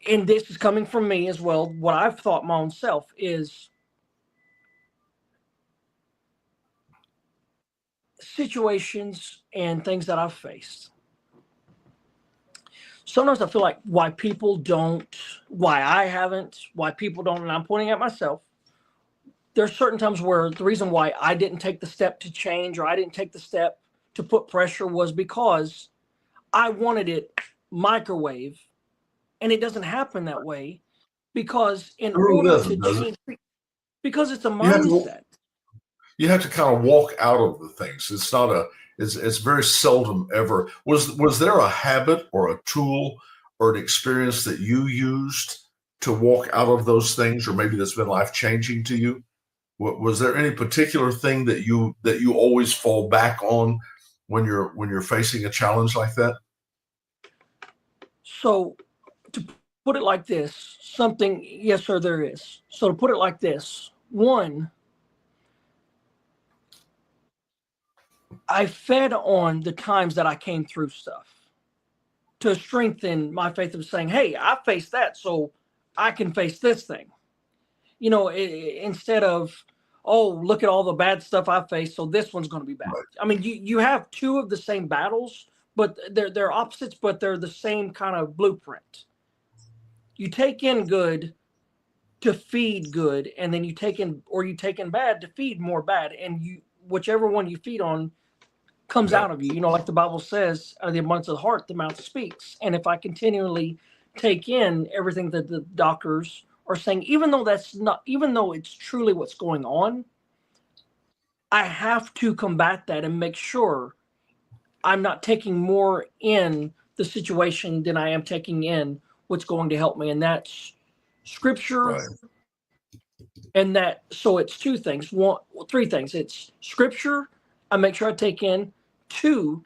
and this is coming from me as well, what I've thought my own self is, situations and things that I've faced. Sometimes I feel like why people don't, and I'm pointing at myself. There's certain times where the reason why I didn't take the step to change, or I didn't take the step to put pressure, was because I wanted it microwave, and it doesn't happen that way, because in order to change, because it's a mindset. You have to kind of walk out of the things. It's not it's very seldom ever. Was there a habit or a tool or an experience that you used to walk out of those things, or maybe that's been life-changing to you? Was there any particular thing that you always fall back on when you're facing a challenge like that? So to put it like this, yes, sir, there is. So to put it like this, one, I fed on the times that I came through stuff to strengthen my faith of saying, hey, I faced that, so I can face this thing. Instead of, oh, look at all the bad stuff I faced, so this one's going to be bad. Right. I mean, you have two of the same battles, but they're opposites, but they're the same kind of blueprint. You take in good to feed good, and then you take in bad to feed more bad, and whichever one you feed on comes out of you. Like the Bible says, out of the abundance of the heart, the mouth speaks. And if I continually take in everything that the doctors are saying, even though it's truly what's going on, I have to combat that and make sure I'm not taking more in the situation than I am taking in what's going to help me. And that's scripture. Right. And so it's three things. It's scripture, I make sure I take in. 2,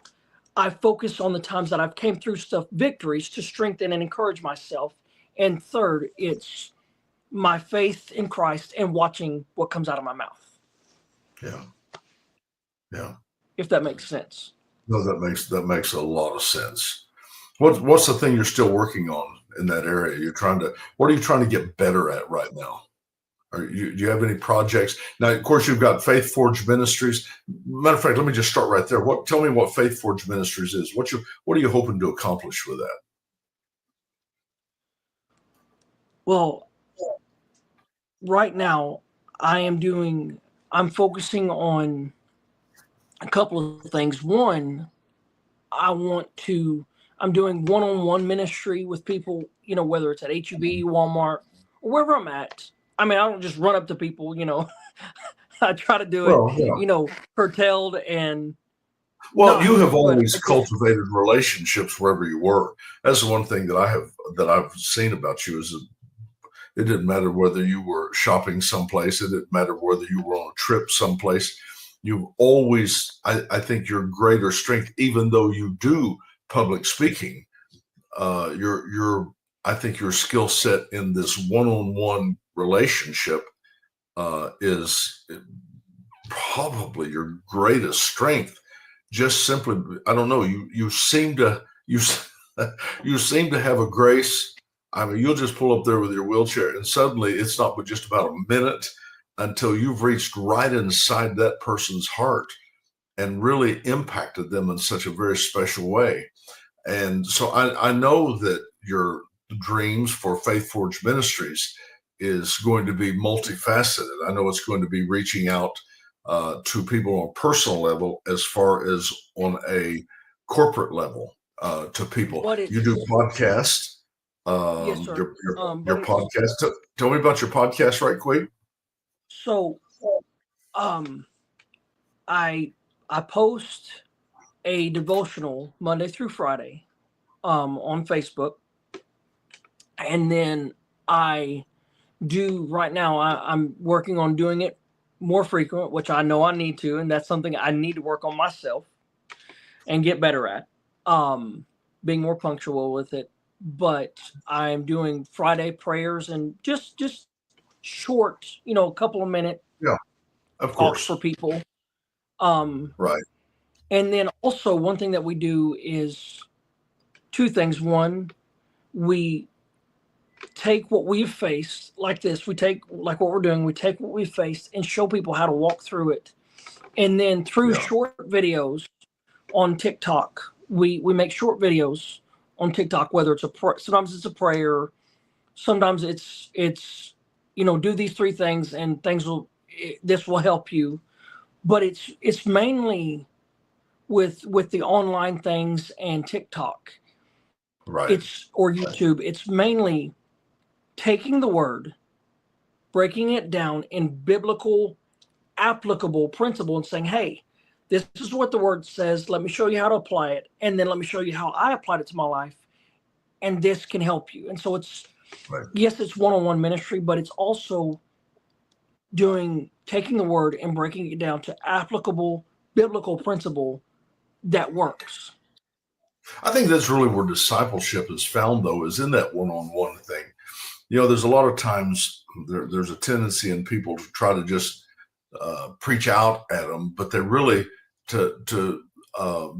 I focus on the times that I've came through stuff, victories, to strengthen and encourage myself. And 3rd, it's my faith in Christ and watching what comes out of my mouth. Yeah. If that makes sense. No, that makes a lot of sense. What's the thing you're still working on in that area? What are you trying to get better at right now? Do you have any projects now? Of course, you've got Faith Forge Ministries. Matter of fact, let me just start right there. Tell me what Faith Forge Ministries is. What are you hoping to accomplish with that? Well, right now I'm focusing on a couple of things. One, I'm doing one-on-one ministry with people, whether it's at HEB, Walmart, or wherever I'm at. I mean, I don't just run up to people, I try to do it, Well, yeah. curtailed and Well, not, you have but always cultivated relationships wherever you were. That's the one thing that I've seen about you is that it didn't matter whether you were shopping someplace. It didn't matter whether you were on a trip someplace. You've always, I think, your greater strength, even though you do public speaking, I think your skill set in this one-on-one relationship is probably your greatest strength. Just simply, I don't know. You seem to you seem to have a grace. I mean, you'll just pull up there with your wheelchair, and suddenly it's not but just about a minute until you've reached right inside that person's heart and really impacted them in such a very special way. And so I know that your dreams for Faith Forge Ministries is going to be multifaceted. I know it's going to be reaching out to people on a personal level as far as on a corporate level to people. You do podcasts. Yes, sir. Your podcast. Tell me about your podcast right quick. So, I post a devotional Monday through Friday, on Facebook, and then I do right now. I'm working on doing it more frequent, which I know I need to, and that's something I need to work on myself and get better at. Being more punctual with it. But I'm doing Friday prayers and just short, a couple of minute of course, for people. Right. And then also one thing that we do is two things. One, we take what we've faced like this. We take like what we're doing. We take what we've faced and show people how to walk through it. And then through short videos on TikTok, we make short videos on TikTok, whether it's sometimes it's a prayer, sometimes it's do these three things and this will help you. But it's mainly with the online things and TikTok, right? Or YouTube. It's mainly taking the word, breaking it down in biblical, applicable principle, and saying, "Hey, this is what the word says. Let me show you how to apply it, and then let me show you how I applied it to my life, and this can help you." And so yes, it's one-on-one ministry, but it's also taking the word and breaking it down to applicable biblical principle that works. I think that's really where discipleship is found, though, is in that one-on-one thing. There's a lot of times there's a tendency in people to try to just preach out at them, but they're really to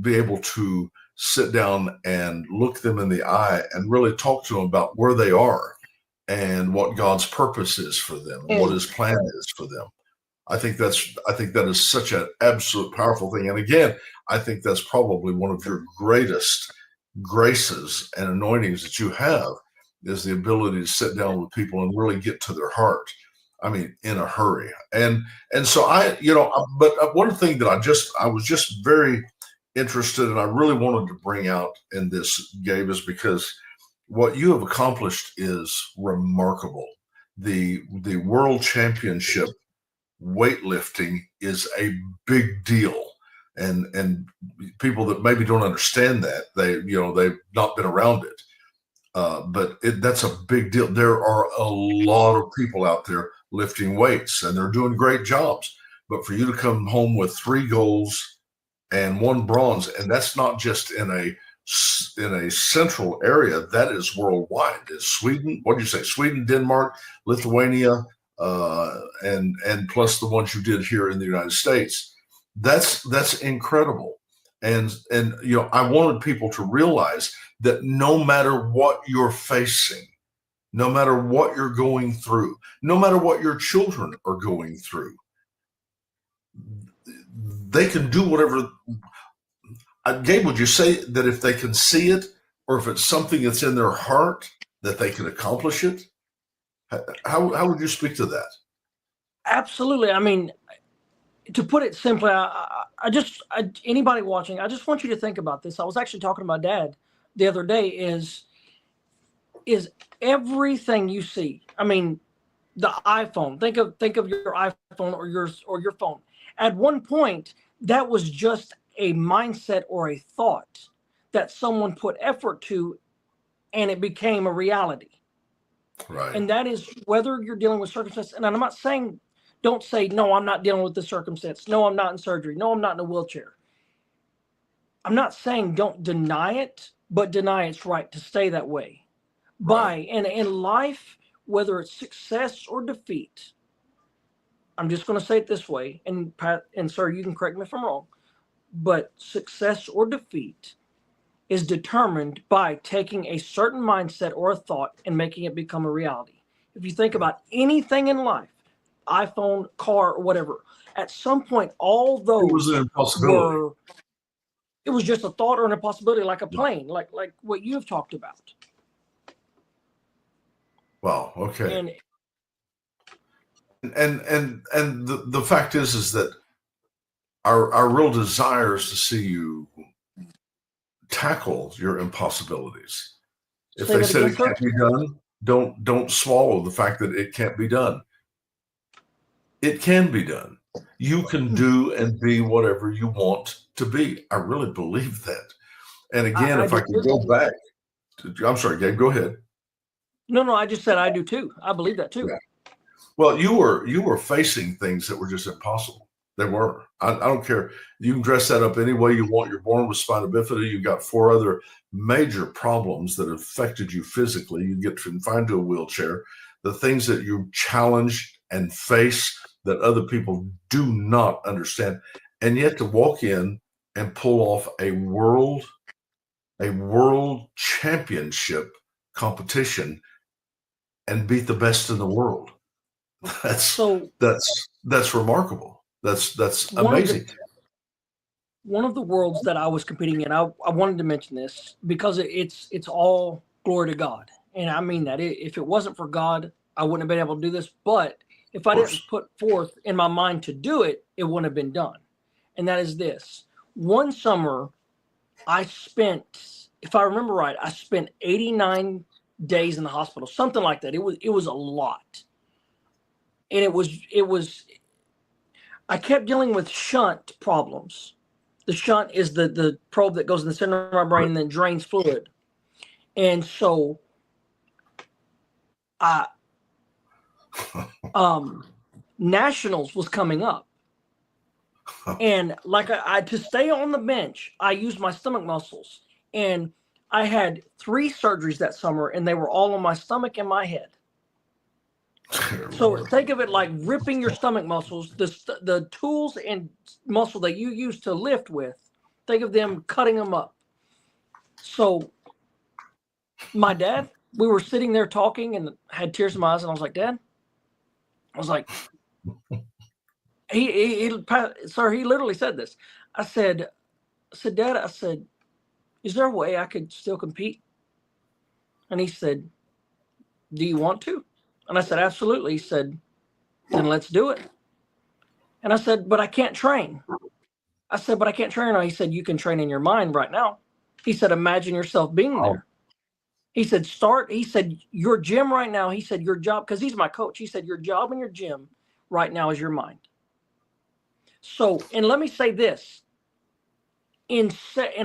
be able to sit down and look them in the eye and really talk to them about where they are and what God's purpose is for them and what his plan is for them. I think that is such an absolute powerful thing. And again, I think that's probably one of your greatest graces and anointings that you have is the ability to sit down with people and really get to their heart. I mean, in a hurry. And so but one thing that I was just very interested and I really wanted to bring out in this, Gabe, is because what you have accomplished is remarkable. The world championship weightlifting is a big deal. And people that maybe don't understand that, they've not been around it. But that's a big deal. There are a lot of people out there lifting weights and they're doing great jobs. But for you to come home with 3 golds and 1 bronze, and that's not just in a central area, that is worldwide. It's Sweden. What did you say? Sweden, Denmark, Lithuania, and plus the ones you did here in the United States. That's incredible. And I wanted people to realize that no matter what you're facing, no matter what you're going through, no matter what your children are going through. They can do whatever. Gabe, would you say that if they can see it, or if it's something that's in their heart, that they can accomplish it? How would you speak to that? Absolutely. I mean, to put it simply, anybody watching, I just want you to think about this. I was actually talking to my dad the other day. Is everything you see? I mean, the iPhone. Think of your iPhone or your phone. At one point, that was just a mindset or a thought that someone put effort to, and it became a reality. Right. And that is whether you're dealing with circumstances. And I'm not saying, don't say, no, I'm not dealing with this circumstance. No, I'm not in surgery. No, I'm not in a wheelchair. I'm not saying don't deny it, but deny its right to stay that way. Right. And in life, whether it's success or defeat, I'm just going to say it this way, and Pat and sir, you can correct me if I'm wrong, but success or defeat is determined by taking a certain mindset or a thought and making it become a reality. If you think about anything in life, iPhone, car, or whatever, at some point, all those it was an impossibility. It was just a thought or an impossibility, like a plane, like what you've talked about. Wow. Okay. And the fact is that our real desire is to see you tackle your impossibilities. If they said it can't be done, don't swallow the fact that it can't be done. It can be done. You can do and be whatever you want to be. I really believe that. And again, if I could go back, I'm sorry, Gabe, go ahead. No, I just said I do too. I believe that too. Yeah. Well, you were facing things that were just impossible. They were. I don't care. You can dress that up any way you want. You're born with spina bifida. You've got 4 other major problems that affected you physically. You get confined to a wheelchair. The things that you challenge and face that other people do not understand. And yet to walk in and pull off a world championship competition and beat the best in the world. That's remarkable. That's amazing. One of the worlds that I was competing in, I wanted to mention this because it's all glory to God. And I mean that. If it wasn't for God, I wouldn't have been able to do this. But if I didn't put forth in my mind to do it, it wouldn't have been done. And that is this. One summer, I spent, if I remember right, I spent 89 days in the hospital, something like that. It was a lot. And it was I kept dealing with shunt problems. The shunt is the probe that goes in the center of my brain and then drains fluid. And so nationals was coming up. And like I to stay on the bench, I used my stomach muscles. And I had 3 surgeries that summer, and they were all on my stomach and my head. So think of it like ripping your stomach muscles, the tools and muscle that you use to lift with, think of them cutting them up. So my dad, we were sitting there talking and had tears in my eyes, and I was like, Dad, I was like, sir, he literally said this. I said, Dad, I said, is there a way I could still compete? And he said, do you want to? And I said, absolutely. He said, then let's do it. And I said, but I can't train. I said, but I can't train. He said, you can train in your mind right now. He said, imagine yourself being there. He said, he said, your gym right now, he said, your job, because he's my coach. He said, your job in your gym right now is your mind. So, and let me say this, and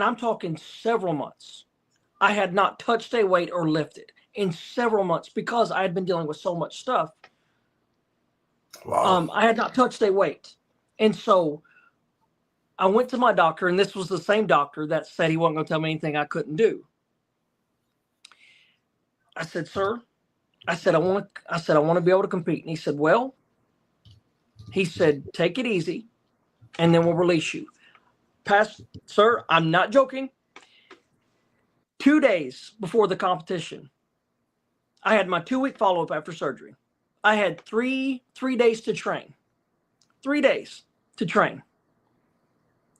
I'm talking several months, I had not touched a weight or lifted in several months because I had been dealing with so much stuff. Wow. I had not touched a weight. And so I went to my doctor, and this was the same doctor that said he wasn't going to tell me anything I couldn't do. I said, sir, I said, I want to be able to compete. And he said, well, he said, take it easy, and then we'll release you. Sir, I'm not joking. 2 days before the competition, I had my 2-week follow-up after surgery. I had three days to train. 3 days to train.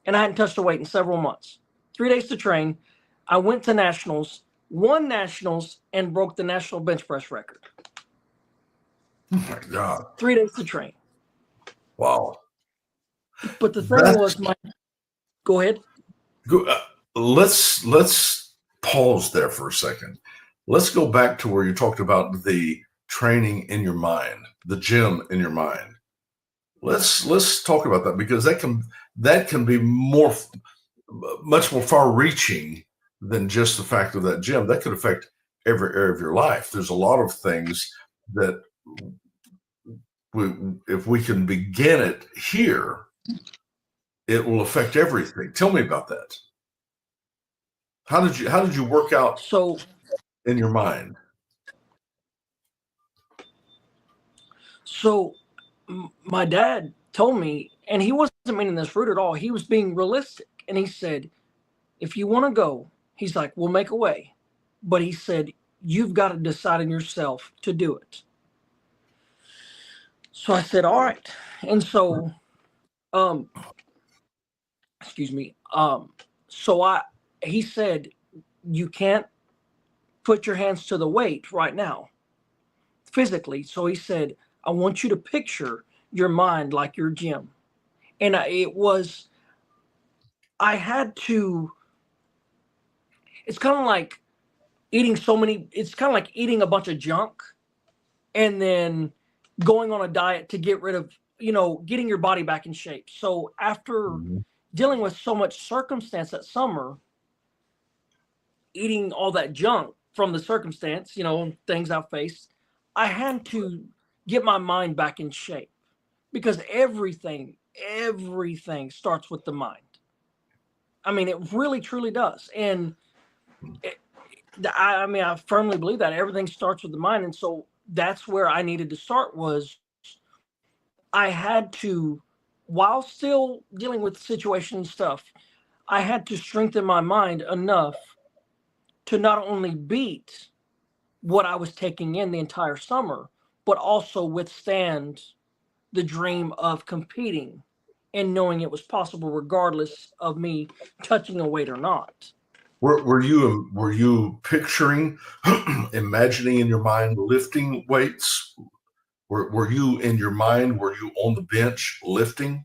And I hadn't touched a weight in several months. 3 days to train. I went to nationals, won nationals, and broke the national bench press record. Oh my God. 3 days to train. Wow. But the thing was, go ahead. Let's pause there for a second. Let's go back to where you talked about the training in your mind, the gym in your mind. Let's talk about that, because that can be much more far-reaching than just the fact of that gym. That could affect every area of your life. There's a lot of things that if we can begin it here, it will affect everything. Tell me about that. How did you work out in your mind? So my dad told me, and he wasn't meaning this rude at all. He was being realistic. And he said, if you want to go, he's like, we'll make a way. But he said, you've got to decide in yourself to do it. So I said, all right. And so, excuse me. So he said, you can't put your hands to the weight right now, physically. So he said, I want you to picture your mind like your gym. And I had to, it's kind of like it's kind of like eating a bunch of junk and then going on a diet to get rid of, getting your body back in shape. So after dealing with so much circumstance that summer, eating all that junk from the circumstance, things I faced, I had to get my mind back in shape, because everything starts with the mind. I mean, it really, truly does. And I firmly believe that everything starts with the mind. And so that's where I needed to start. Was I had to, while still dealing with the situation and stuff, I had to strengthen my mind enough to not only beat what I was taking in the entire summer, but also withstand the dream of competing and knowing it was possible regardless of me touching a weight or not. Were you picturing, imagining in your mind lifting weights? Were you in your mind? Were you on the bench lifting?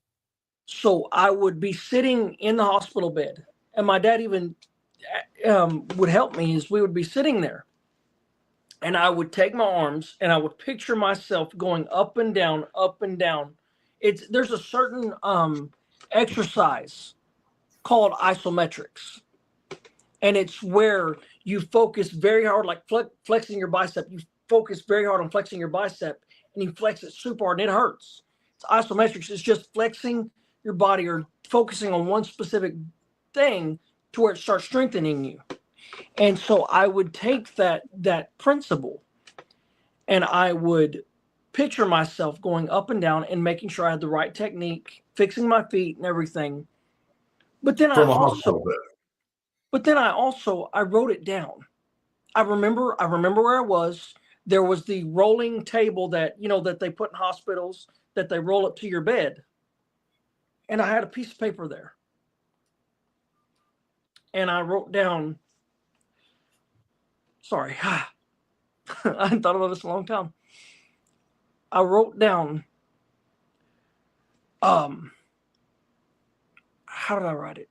So I would be sitting in the hospital bed, and my dad even would help me. As we would be sitting there, and I would take my arms and I would picture myself going up and down, up and down. There's a certain exercise called isometrics. And it's where you focus very hard, like flexing your bicep. You focus very hard on flexing your bicep, and you flex it super hard, and it hurts. It's isometrics. It's just flexing your body or focusing on one specific thing to where it starts strengthening you. And so I would take that principle, and I would picture myself going up and down and making sure I had the right technique, fixing my feet and everything. But then I wrote it down. I remember where I was. There was the rolling table that they put in hospitals, that they roll up to your bed. And I had a piece of paper there. And I wrote down, sorry, I hadn't thought about this in a long time. I wrote down, how did I write it?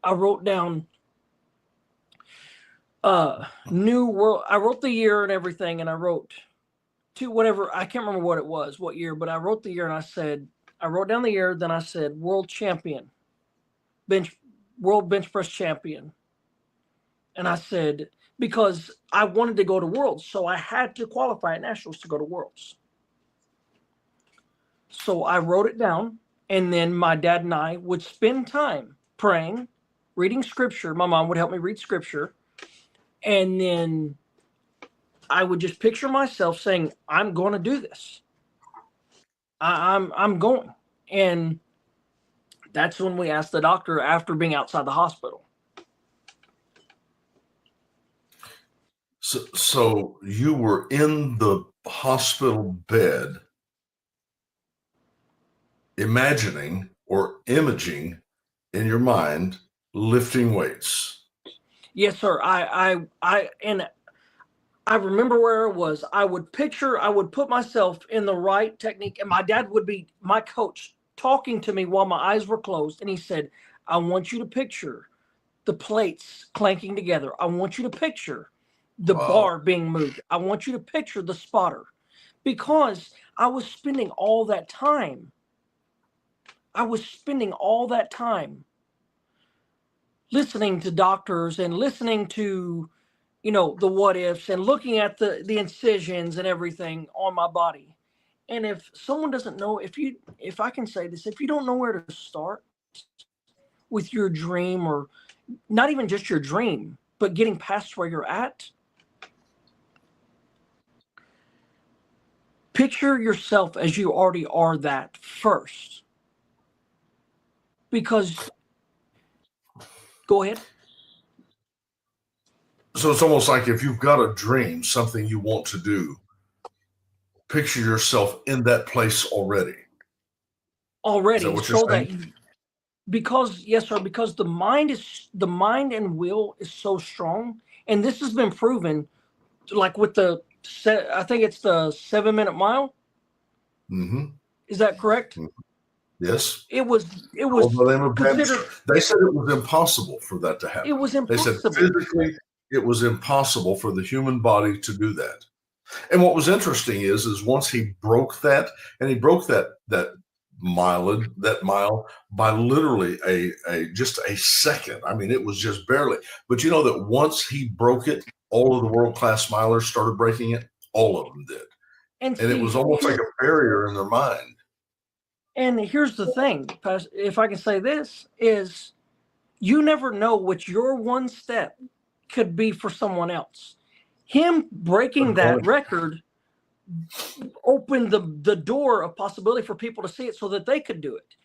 I wrote down, new world. I wrote the year and everything, and I wrote whatever, I can't remember what year, but I wrote the year, and I wrote down the year, then I said world champion, world bench press champion. And I said, because I wanted to go to Worlds, so I had to qualify at Nationals to go to Worlds. So I wrote it down, and then my dad and I would spend time praying, reading scripture. My mom would help me read scripture. And then I would just picture myself saying, I'm going to do this. I'm going. And that's when we asked the doctor after being outside the hospital. So you were in the hospital bed, imagining or imaging in your mind lifting weights. Yes, sir. And I remember where it was. I would put myself in the right technique, and my dad would be my coach talking to me while my eyes were closed. And he said, I want you to picture the plates clanking together. I want you to picture the Wow. bar being moved. I want you to picture the spotter, because I was spending all that time. I was spending all that time listening to doctors and listening to, the what ifs, and looking at the incisions and everything on my body. And if someone doesn't know, if I can say this, if you don't know where to start with your dream, or not even just your dream, but getting past where you're at, picture yourself as you already are that first. Because, go ahead. So it's almost like if you've got a dream, something you want to do, picture yourself in that place already. Is that Already, what you're so saying? that because, yes, sir, because the mind and will is so strong, and this has been proven, like with I think it's the 7 minute mile. Mm-hmm. Is that correct? Mm-hmm. Yes. It was Called the name of considered. Baptist. They said it was impossible for that to It happen. was They said impossible. physically it was impossible for the human body to do that. And what was interesting is once he broke that, and he broke that mile by literally a just a second. I mean, it was just barely. But you know that once he broke it, all of the world-class milers started breaking it. All of them did. And And it was see, almost like a barrier in their mind. and here's the thing, if I can say this, is you never know what your one step could be for someone else. Him breaking Good that point. record opened the door of possibility for people to see it so that they could do it.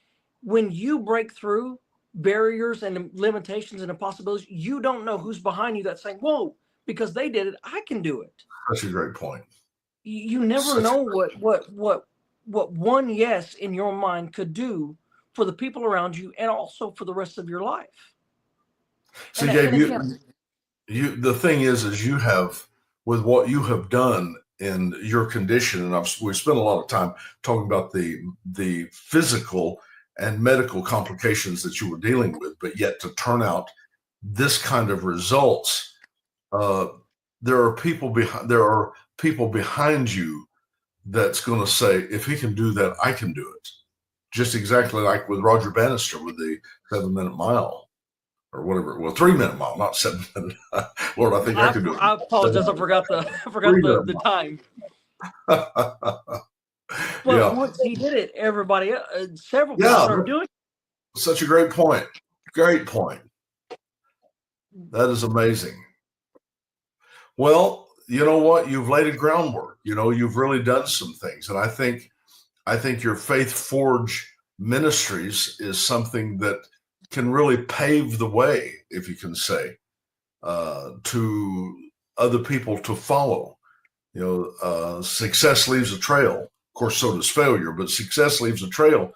When you break through barriers and limitations and impossibilities, you don't know who's behind you that's saying, whoa, because they did it, I can do it. Such a great point. You never Such know what one yes in your mind could do for the people around you, and also for the rest of your life. See, And Gabe, again, you the thing is you have, with what you have done in your condition, and we spent a lot of time talking about the physical and medical complications that you were dealing with, but yet to turn out this kind of results, uh, there are people behind you that's going to say, if he can do that, I can do it. Just exactly like with Roger Bannister with the 7 minute mile or whatever. Well, 3 minute mile, not 7 minute. Lord, I think I could do it. I apologize. I forgot the time. But Yeah. once he did it, everybody, several people Yeah. started doing it. Such a great point. Great point. That is amazing. Well, you know what? You've laid a groundwork. You've really done some things. And I think your Faith Forge Ministries is something that can really pave the way, if you can say, to other people to follow. Success leaves a trail. Of course, so does failure, but success leaves a trail.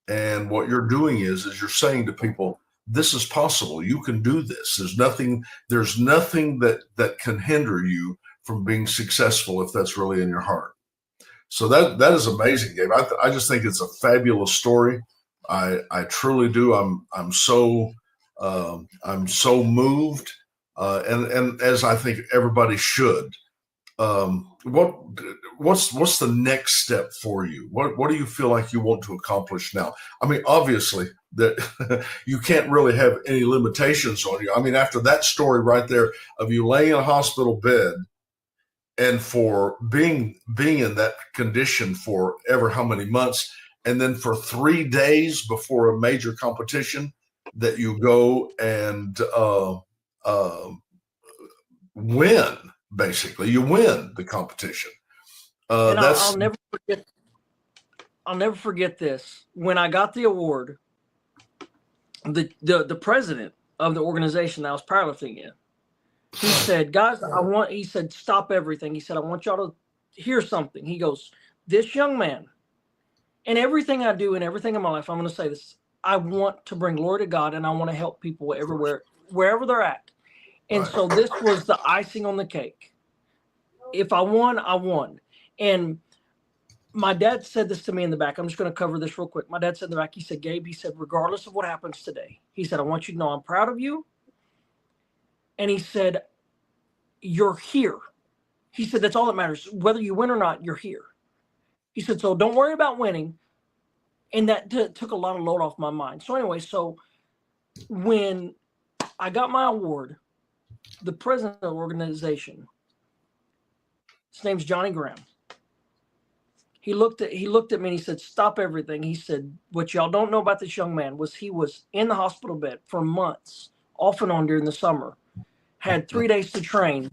And what you're doing is you're saying to people, this is possible. You can do this. There's nothing that can hinder you from being successful if that's really in your heart. So that is amazing, Gabe. I just think it's a fabulous story. I truly do. I'm so moved, and as I think everybody should. What's the next step for you? What do you feel like you want to accomplish now? I mean, obviously that you can't really have any limitations on you. I mean, after that story right there of you laying in a hospital bed and for being in that condition for ever how many months, and then for 3 days before a major competition that you go and win. Basically, you win the competition. And That's I'll never forget. I'll never forget this. When I got the award, the president of the organization that I was powerlifting in He said, guys, he said, stop everything. He said, I want y'all to hear something. He goes, this young man, and everything I do and everything in my life, I'm going to say this, I want to bring glory to God, and I want to help people everywhere, wherever they're at. And Right. so this was the icing on the cake. If I won, I won. And my dad said this to me in the back. I'm just going to cover this real quick. My dad said in the back, he said, Gabe, he said, regardless of what happens today, he said, I want you to know I'm proud of you. And he said, you're here. He said, that's all that matters. Whether you win or not, you're here. He said, so don't worry about winning. And that took a lot of load off my mind. So anyway, so when I got my award, the president of the organization, his name's Johnny Graham. He looked at me and he said, stop everything. He said, what y'all don't know about this young man was he was in the hospital bed for months, off and on during the summer, had 3 days to train,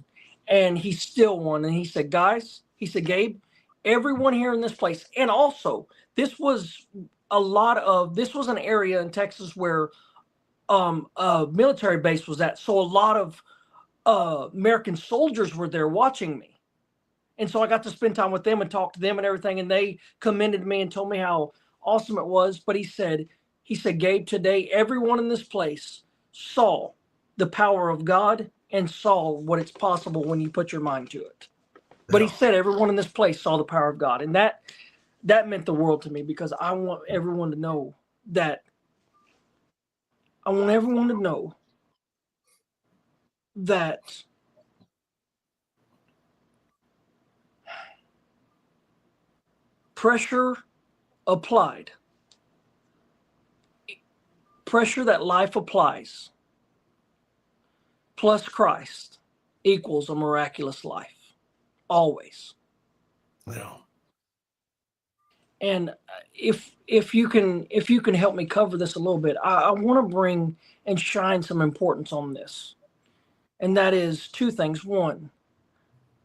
and he still won. And he said, guys, he said, Gabe, everyone here in this place, and also this was an area in Texas where a military base was at. So a lot of American soldiers were there watching me. And so I got to spend time with them and talk to them and everything. And they commended me and told me how awesome it was. But he said, Gabe, today, everyone in this place saw the power of God and saw what it's possible when you put your mind to it. But he said, everyone in this place saw the power of God. And that meant the world to me, because I want everyone to know that pressure applied, pressure that life applies, plus Christ equals a miraculous life, always. Yeah. And if you can help me cover this a little bit, I want to bring and shine some importance on this, and that is two things. One,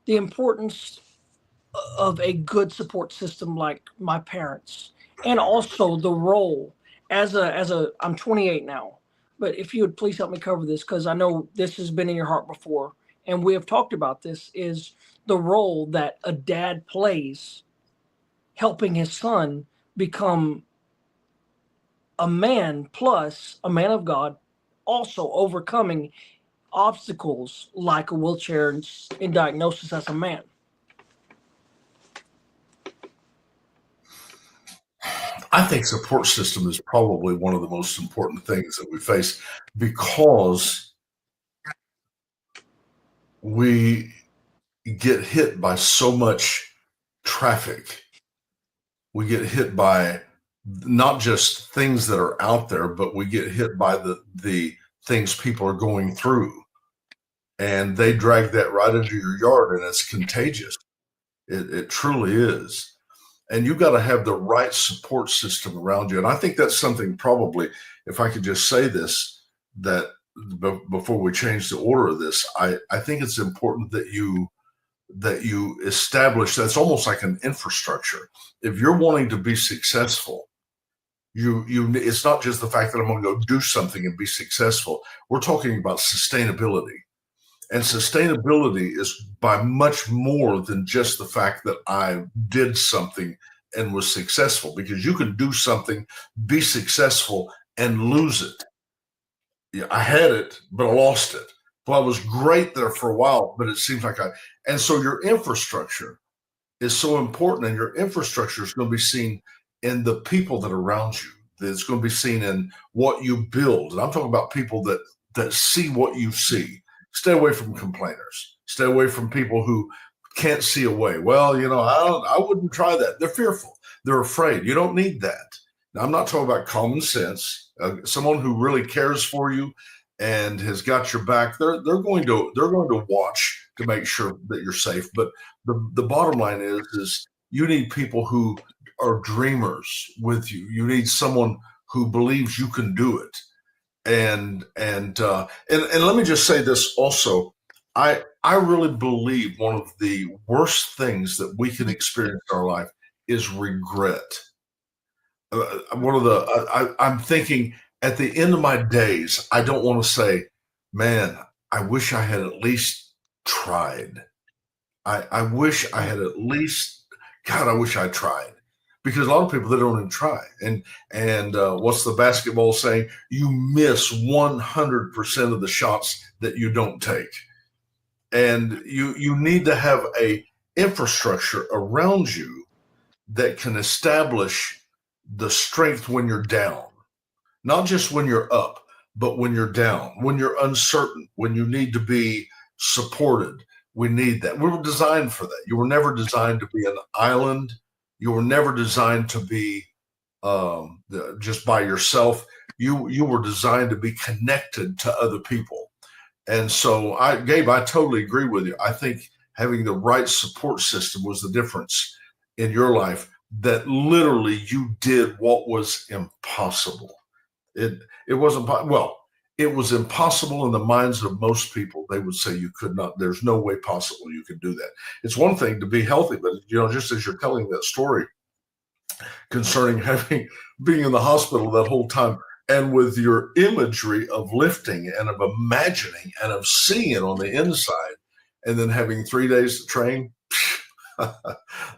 the importance of a good support system like my parents, and also the role as a I'm 28 now, but if you would please help me cover this, because I know this has been in your heart before, and we have talked about this, is the role that a dad plays helping his son become a man, plus a man of God, also overcoming obstacles like a wheelchair and diagnosis as a man. I think support system is probably one of the most important things that we face, because we get hit by so much traffic. We get hit by not just things that are out there, but we get hit by the things people are going through, and they drag that right into your yard, and it's contagious. It truly is. And you got to have the right support system around you. And I think that's something, probably, if I could just say this, that before we change the order of this, I think it's important that you establish, that's almost like an infrastructure. If you're wanting to be successful, it's not just the fact that I'm going to go do something and be successful. We're talking about sustainability. And sustainability is by much more than just the fact that I did something and was successful, because you can do something, be successful, and lose it. Yeah, I had it, but I lost it. Well, I was great there for a while, but it seems like and so your infrastructure is so important, and your infrastructure is going to be seen in the people that are around you. It's going to be seen in what you build. And I'm talking about people that see what you see. Stay away from complainers. Stay away from people who can't see a way. Well, I wouldn't try that. They're fearful. They're afraid. You don't need that. Now, I'm not talking about common sense. Someone who really cares for you and has got your back, they're going to watch to make sure that you're safe. But the bottom line is you need people who are dreamers with you. You need someone who believes you can do it. And let me just say this also. I really believe one of the worst things that we can experience in our life is regret. I'm thinking, at the end of my days, I don't want to say, man, I wish I had at least tried. I wish I had at least, God, I wish I tried, because a lot of people, they don't even try. And what's the basketball saying? You miss 100% of the shots that you don't take. And you need to have a infrastructure around you that can establish the strength when you're down, not just when you're up, but when you're down, when you're uncertain, when you need to be supported. We need that. We were designed for that. You were never designed to be an island. You were never designed to be just by yourself. You were designed to be connected to other people. And so, Gabe, I totally agree with you. I think having the right support system was the difference in your life, that literally you did what was impossible. It wasn't, well, it was impossible in the minds of most people. They would say you could not, there's no way possible you could do that. It's one thing to be healthy, but just as you're telling that story concerning being in the hospital that whole time, and with your imagery of lifting and of imagining and of seeing it on the inside, and then having 3 days to train,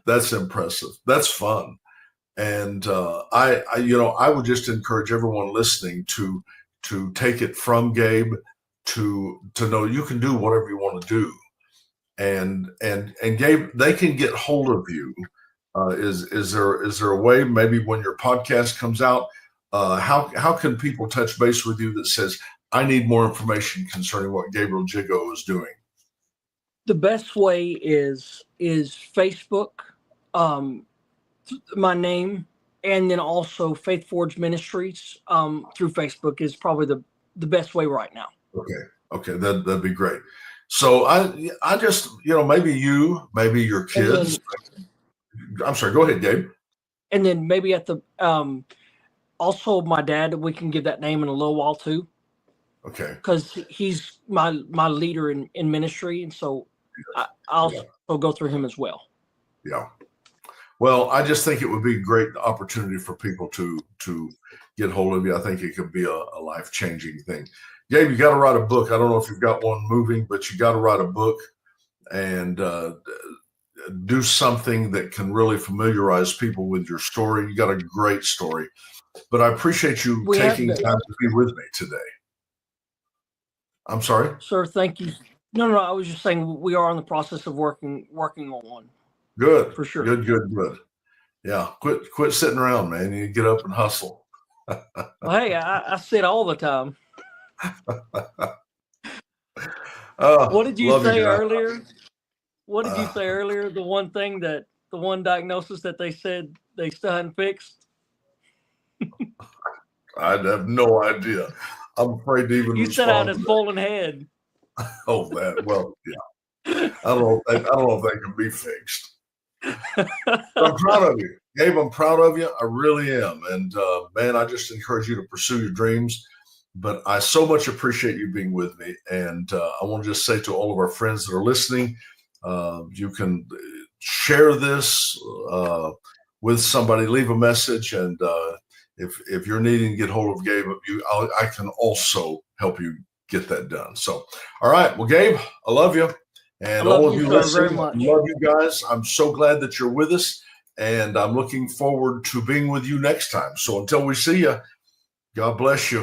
that's impressive. That's fun. And I would just encourage everyone listening to take it from Gabe, to know you can do whatever you want to do. And Gabe, they can get hold of you. Is there a way, maybe when your podcast comes out, how can people touch base with you that says, I need more information concerning what Gabriel Gigout is doing? The best way is Facebook, my name, and then also Faith Forge Ministries through Facebook is probably the best way right now. Okay, that'd be great. So I just, maybe your kids. I'm sorry, go ahead, Gabe. And then maybe at the also my dad, we can give that name in a little while too. Okay. Because he's my leader in ministry, and so I'll go through him as well. Yeah. Well, I just think it would be a great opportunity for people to get hold of you. I think it could be a life-changing thing. Gabe, you got to write a book. I don't know if you've got one moving, but you got to write a book and do something that can really familiarize people with your story. You got a great story. But I appreciate you taking time to be with me today. I'm sorry? Sir, thank you. No, I was just saying we are in the process of working on one. Good. For sure. Good. Yeah. Quit sitting around, man. You get up and hustle. Well, hey, I sit all the time. What did you say earlier? What did you say earlier? The one diagnosis that they said they still hadn't fixed? I have no idea. I'm afraid to even. You said I had a swollen head. Oh, that. Well, yeah. I don't know if that can be fixed. I'm proud of you, Gabe. I'm proud of you. I really am. And man, I just encourage you to pursue your dreams. But I so much appreciate you being with me. And I want to just say to all of our friends that are listening, you can share this with somebody, leave a message, and if you're needing to get hold of Gabe, I can also help you get that done. So, all right. Well, Gabe, I love you. And all of you listening, I love you guys. I'm so glad that you're with us, and I'm looking forward to being with you next time. So until we see you, God bless you.